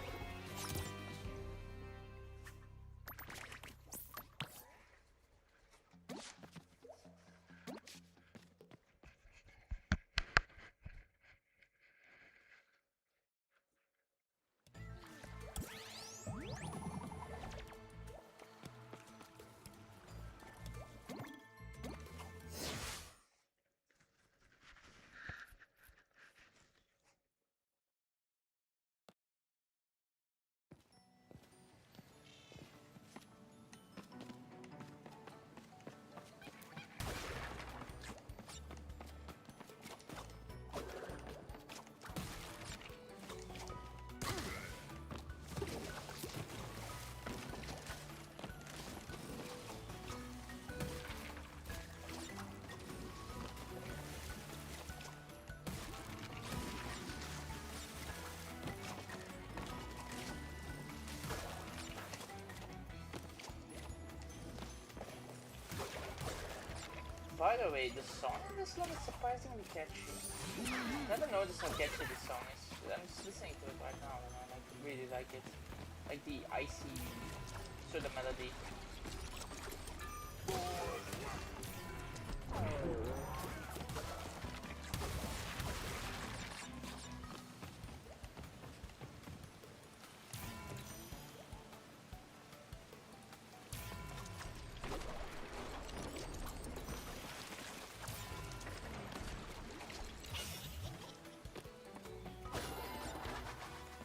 By the way, the song in this level is surprisingly catchy. Never noticed how catchy this song is. But I'm just listening to it right now and I really like it. Like the icy sort of melody.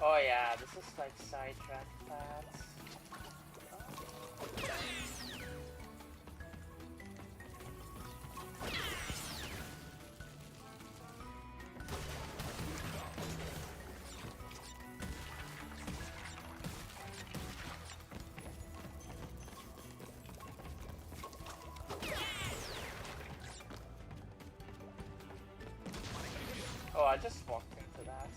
Oh yeah, this is like sidetrack paths. Oh, I just walked into that.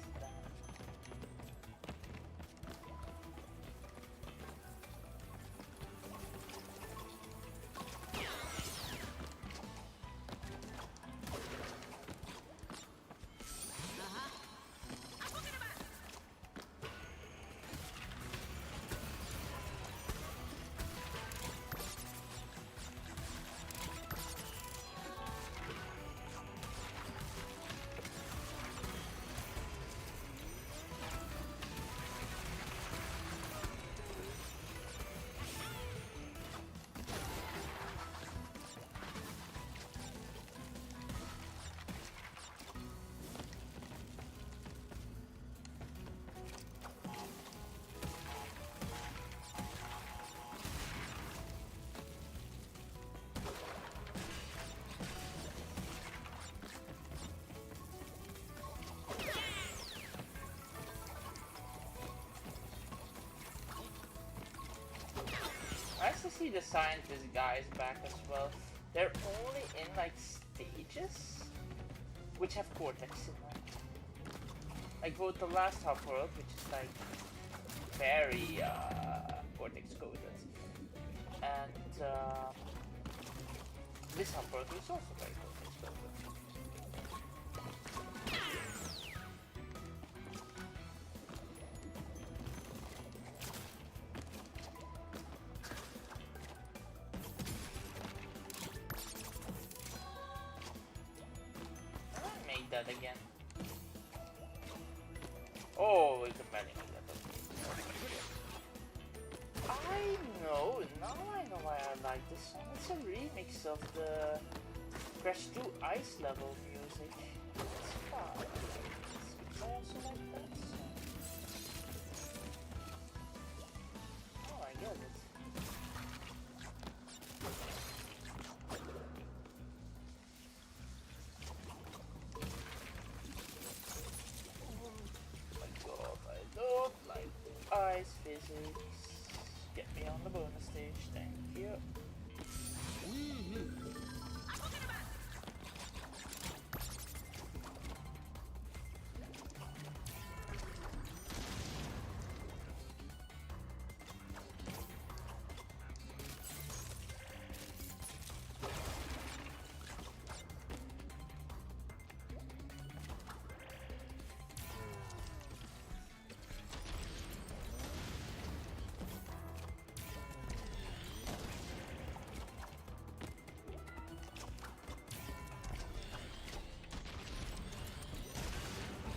Nice to see the scientist guys back as well. They're only in like stages, which have Cortex in them. Like both the last half world, which is like very Cortex coded, and this half world is also very Cortex coded. That again. Oh, we could manage that. I know, now I know why I like this song. It's a remix of the Crash 2 Ice level music. It's fun. I also like that song. Oh, I get it. Ice physics. Get me on the bonus stage, thank you.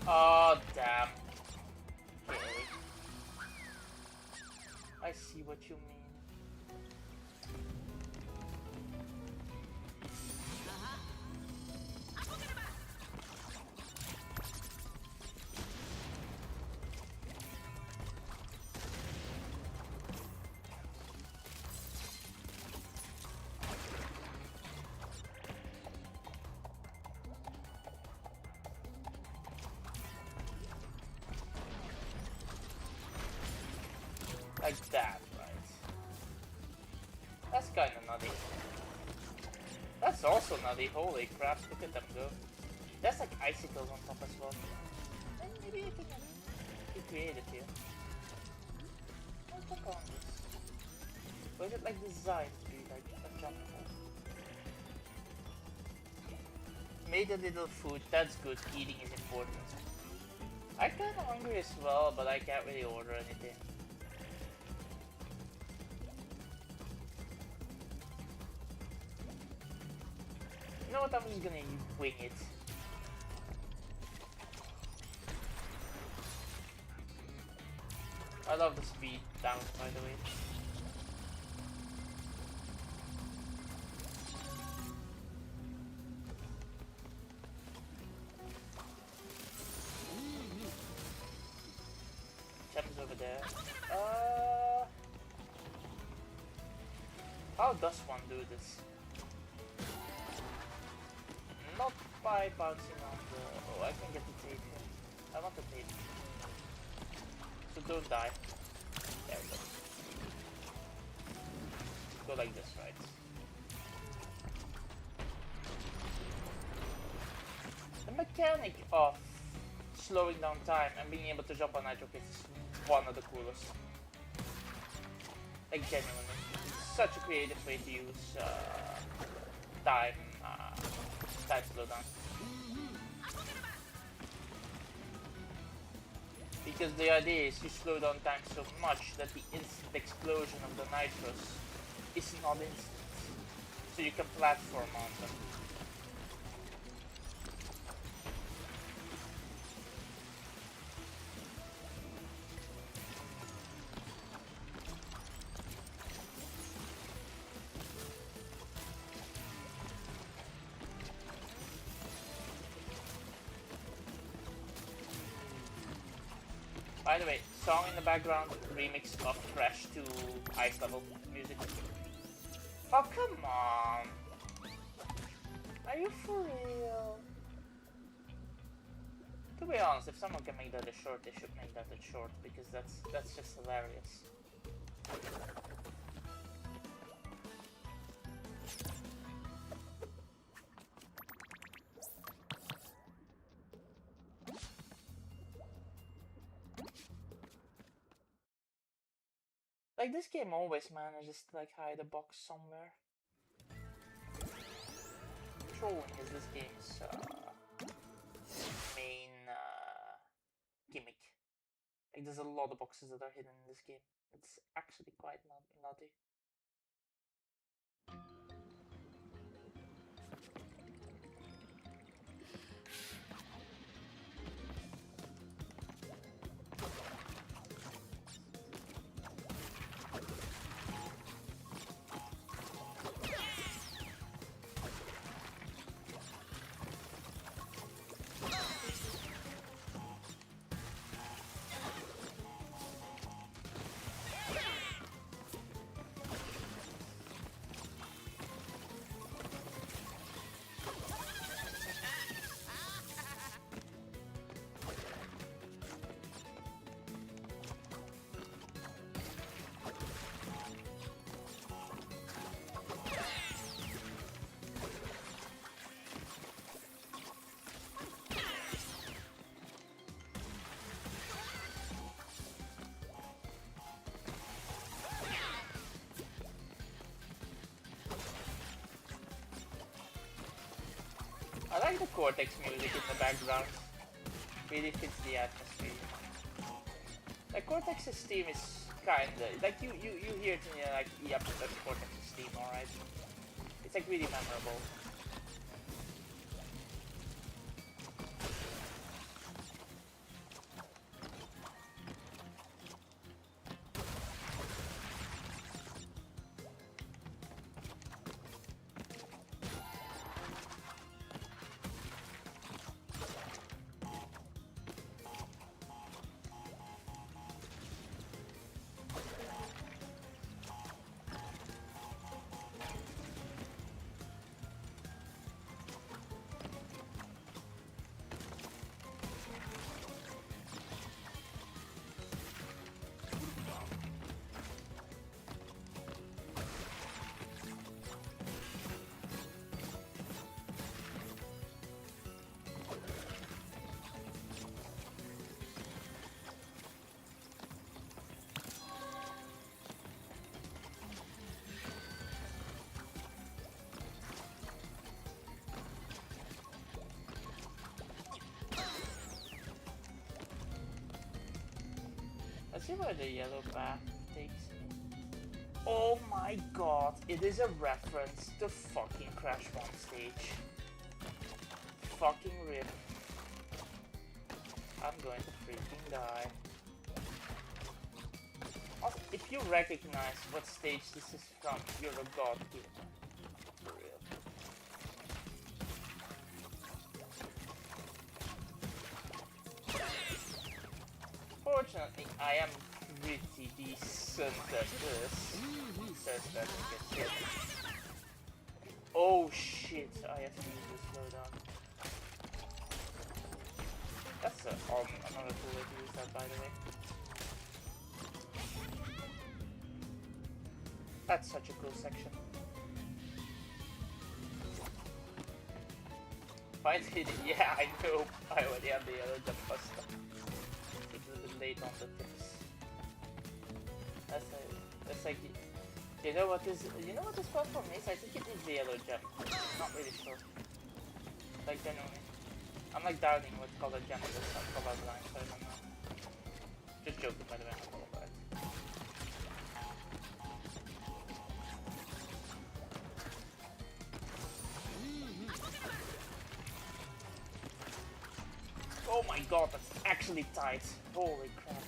Oh, damn. Okay. I see what you mean. Like that, right? That's kinda nutty. That's also nutty, holy crap, look at them go. That's like icicles on top as well. And maybe you can be creative here. Let's look on this. Or is it like designed to be like a jump hole? made a little food. That's good. Eating is important. I'm kinda hungry as well, but I can't really order anything. You know what? I'm just gonna wing it. I love the speed down, by the way. Gems over there. How does one do this? Not by bouncing on the... Oh, I can get the tape here. I want the tape. So don't die. There we go. Go like this, right? The mechanic of slowing down time and being able to jump on Nitro Kids is one of the coolest. Like genuinely. It's such a creative way to use time slowdown. Because the idea is you slow down time so much that the instant explosion of the nitros is not instant. So you can platform on them. By the way, song in the background, remix of Crash to Ice Level music. Oh, come on! Are you for real? To be honest, if someone can make that a short, they should make that a short, because that's just hilarious. Like, this game always manages to like hide a box somewhere. Trolling is this game's main gimmick. Like, there's a lot of boxes that are hidden in this game. It's actually quite naughty. I like the Cortex music in the background. Really fits the atmosphere. Like, Cortex's theme is kinda like you hear it and you're like, yep, that's Cortex's theme, alright. It's like really memorable. see where the yellow path takes me. Oh my god, it is a reference to fucking Crash 1 stage. Fucking rip. I'm going to freaking die. Also, if you recognize what stage this is from, you're a god gamer. For real. Fortunately, I am pretty decent at this. Says that I get hit. Oh shit, I have to use the slowdown. That's another cool way to use that, by the way. That's such a cool section. Finally, yeah, I know. I already have the yellow jump buster. It's a bit late on the tips. That's like, you know what this platform is? I think it is the yellow gem. Not really sure. Like genuinely. I'm like doubting what color gem it is. I'm colorblind, so I don't know. Just joking, by the way, I'm not colorblind. Oh my god, that's actually tight. Holy crap.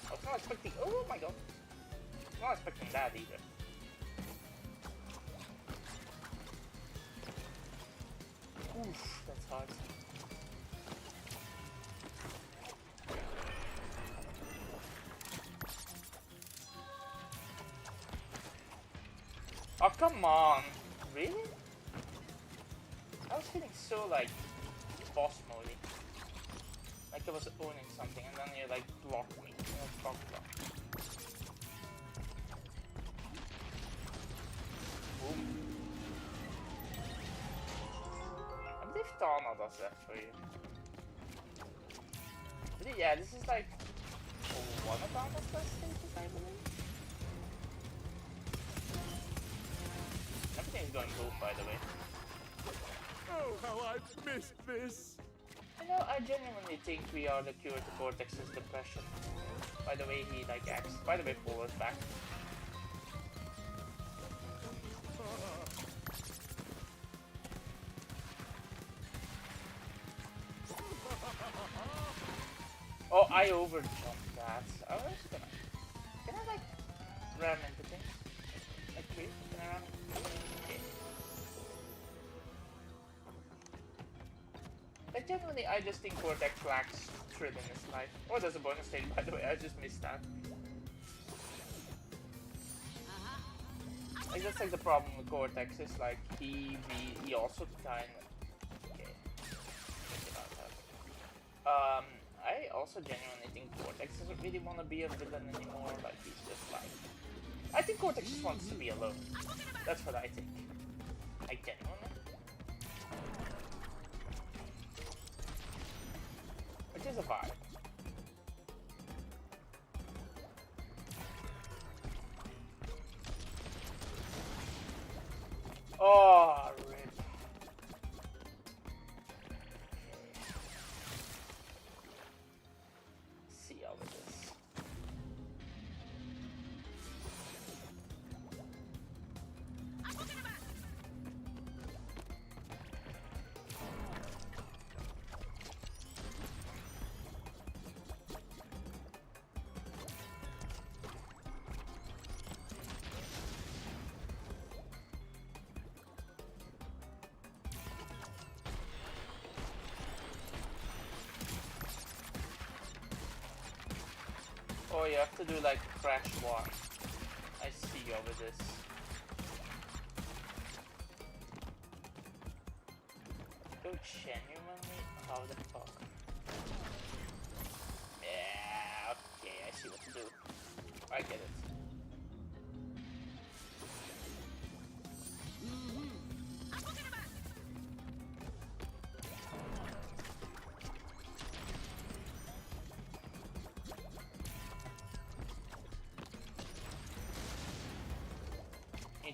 I was not expecting. Oh my god. I was not expecting that either. Oof, that's hard. Oh, come on. Really? I was feeling so like boss mode. Like I was owning something and then you like blocked me. You know, block. Boom. I believe Tana does that for you. But yeah, this is like one of Tana's best stages, I believe. Everything's going good, by the way. Oh, how I've missed this! You know, I genuinely think we are the cure to Cortex's depression. By the way he like acts. By the way, forward back. Oh, I overjumped that. I was gonna... Can I like ram into things? Like trees? Can I ram into things? Okay. Like genuinely, I just think Cortex lacks thrill in his life. Oh, there's a bonus stage, by the way, I just missed that. Like that's like the problem with Cortex is like he also kind of... Okay. Think about that. I also genuinely think Cortex doesn't really want to be a villain anymore, like he's just like... I think Cortex just wants to be alone. That's what I think. Like genuinely. Which is a vibe. Oh, rip. See how it is. Oh, you have to do like Crash 1. I see over this. So genuinely, how the fuck? Yeah, okay, I see what to do. I get it.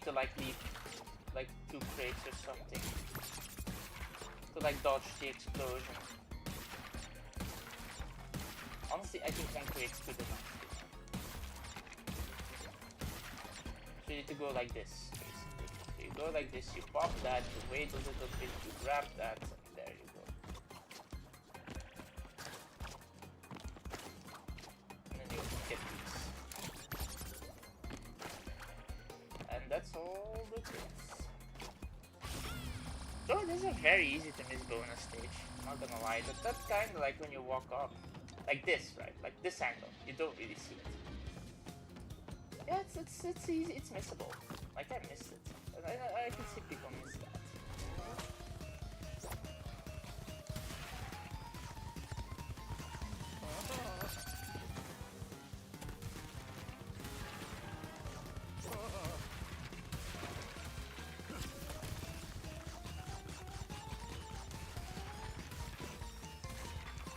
To like leave like 2 crates or something to like dodge the explosion. Honestly, I think 1 crate's good enough. you need to go like this, basically. So you go like this, you pop that, you wait a little bit, you grab that, and there you go. And then you get these. And that's all the tricks. So this is a very easy to miss bonus stage, not gonna lie. That's kind of like when you walk up. Like this, right? Like this angle. You don't really see it. Yeah, it's easy, it's missable. Like I missed it. And I can see people miss that.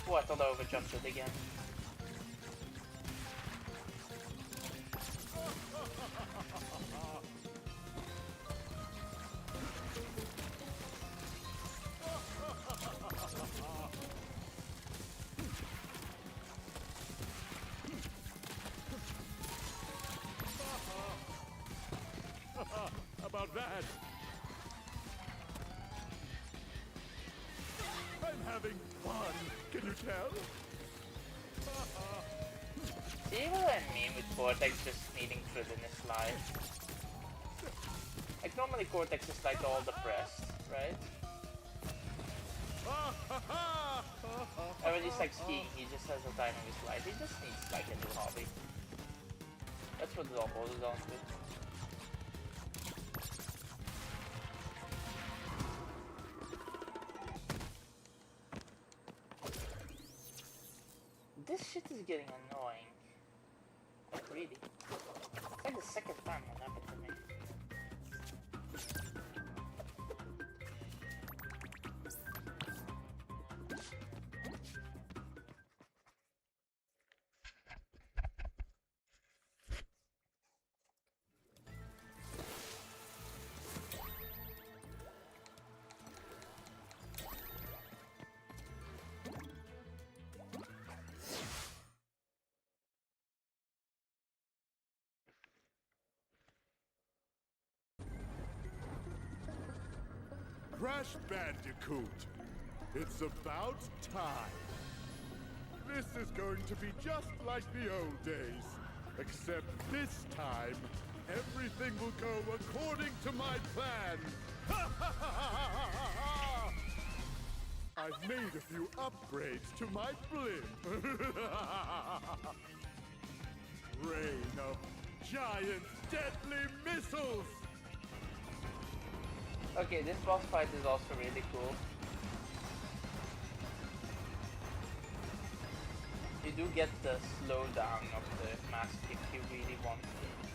Oh, I thought I overjumped it again. About that. I'm having fun. Can you tell? See what I mean with Cortex just needing through this life? Like normally Cortex is like all depressed, right? And when he's like skiing, he just has a time of his life. He just needs like a new hobby. That's what it all boils down to. This shit is getting annoying. Like really. It's like the second time that happened to me. Crash Bandicoot. It's about time. This is going to be just like the old days. Except this time, everything will go according to my plan. I've made a few upgrades to my blimp. Rain of giant deadly missiles! Okay, this boss fight is also really cool. You do get the slowdown of the mask if you really want to.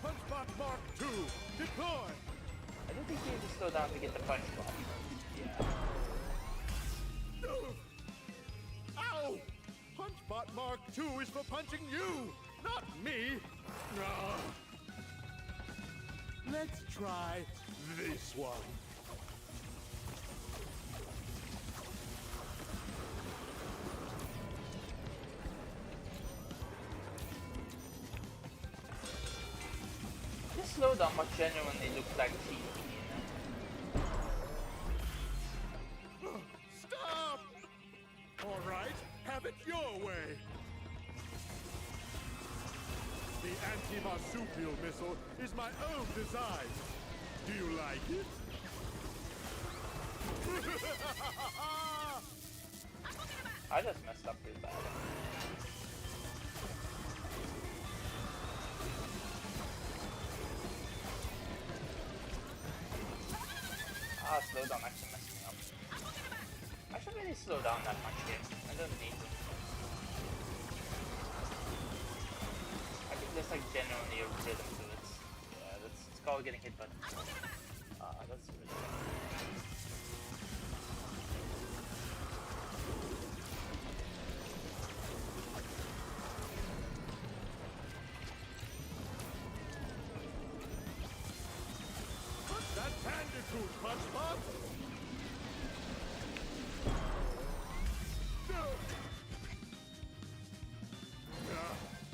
Punchbot Mark II, deploy! I don't think you need to slow down to get the punch bot. Yeah. Ow! Punchbot Mark II is for punching you, not me! Let's try this one. This slowdown must genuinely look like cheating, Stop! All right, have it your way. The anti-marsupial missile is my own design. Do you like it? I just messed up real bad. Slowdown actually messed me up. I should really slow down that much here. I don't need to. I think there's like genuinely a rhythm to it. Yeah, it's called getting hit by the that's really good. That Bandicoot, Punchbot!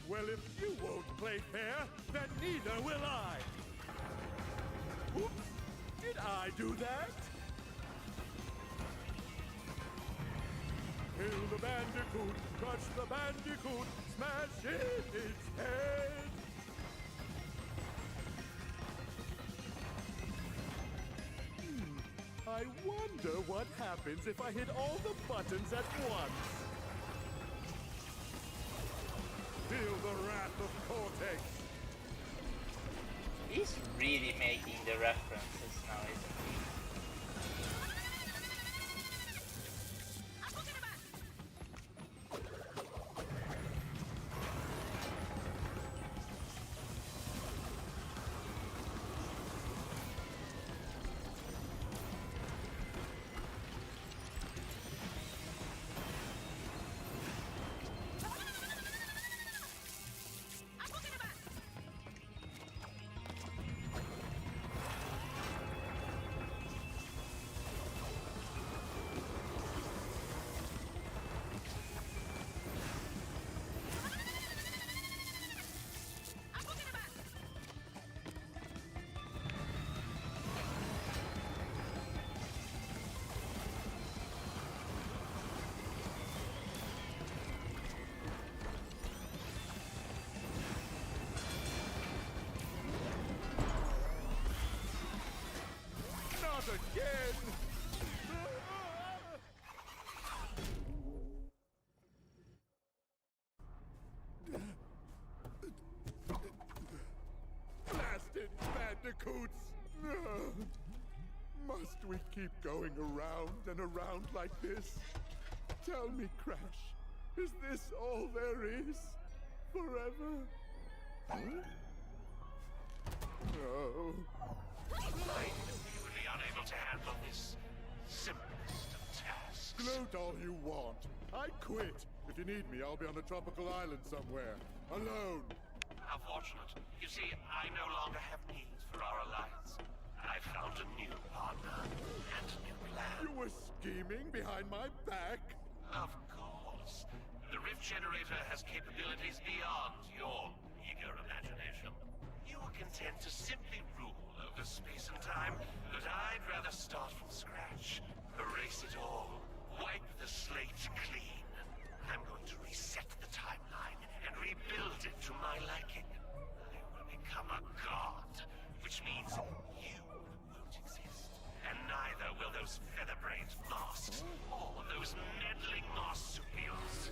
Well, if you won't play fair, then neither will I! Oops! Did I do that? Kill the bandicoot, crush the bandicoot, smash in its head! I wonder what happens if I hit all the buttons at once. Feel the wrath of Cortex. He's really making the references now, isn't he? Not again! Blasted bandicoots! Must we keep going around and around like this? Tell me, Crash, is this all there is? Forever? No. You would be unable to handle this simplest of tasks. Gloat all you want. I quit. If you need me, I'll be on a tropical island somewhere. Alone. How fortunate. You see, I no longer have needs for our alliance. I found a new partner and a new plan. You were scheming behind my back? Of course. The Rift Generator has capabilities beyond your eager imagination. You were content to simply rule over space and time, but I'd rather start from scratch. Erase it all. Wipe the slate clean. I'm going to reset the timeline and rebuild it to my liking. I will become a god, which means you won't exist. And neither will those feather-brained masks or those meddling marsupials.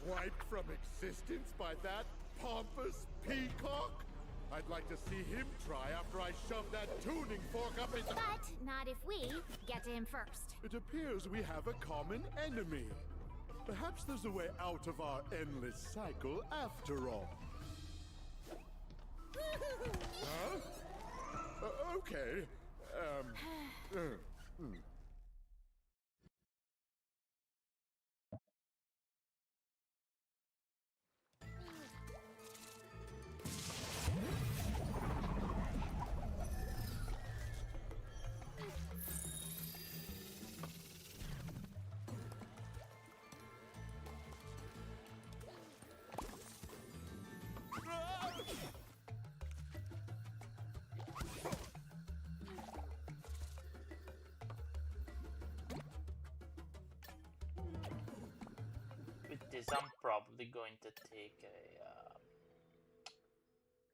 Wiped from existence by that pompous peacock? I'd like to see him try after I shove that tuning fork up his... But not if we get to him first. It appears we have a common enemy. Perhaps there's a way out of our endless cycle after all. Huh? Okay. With this, I'm probably going to take a...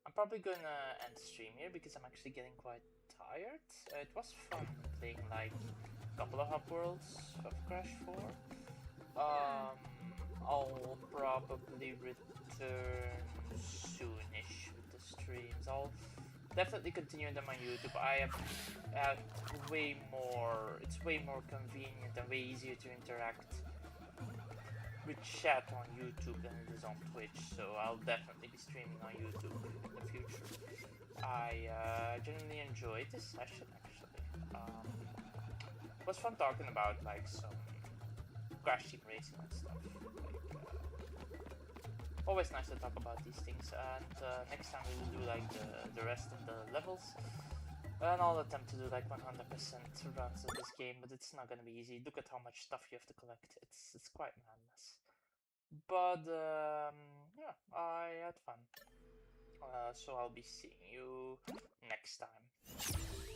I'm probably gonna end the stream here because I'm actually getting quite tired. It was fun playing like a couple of hub worlds of Crash 4. I'll probably return soonish with the streams. I'll definitely continue them on YouTube. I have way more... It's way more convenient and way easier to interact with chat on YouTube than it is on Twitch, so I'll definitely be streaming on YouTube in the future. I genuinely enjoyed this session actually. It was fun talking about like some Crash Team Racing and stuff. Always nice to talk about these things, and next time we will do like the rest of the levels. And I'll attempt to do like 100% runs of this game, but it's not gonna be easy. Look at how much stuff you have to collect. It's quite madness. But yeah, I had fun. So I'll be seeing you next time.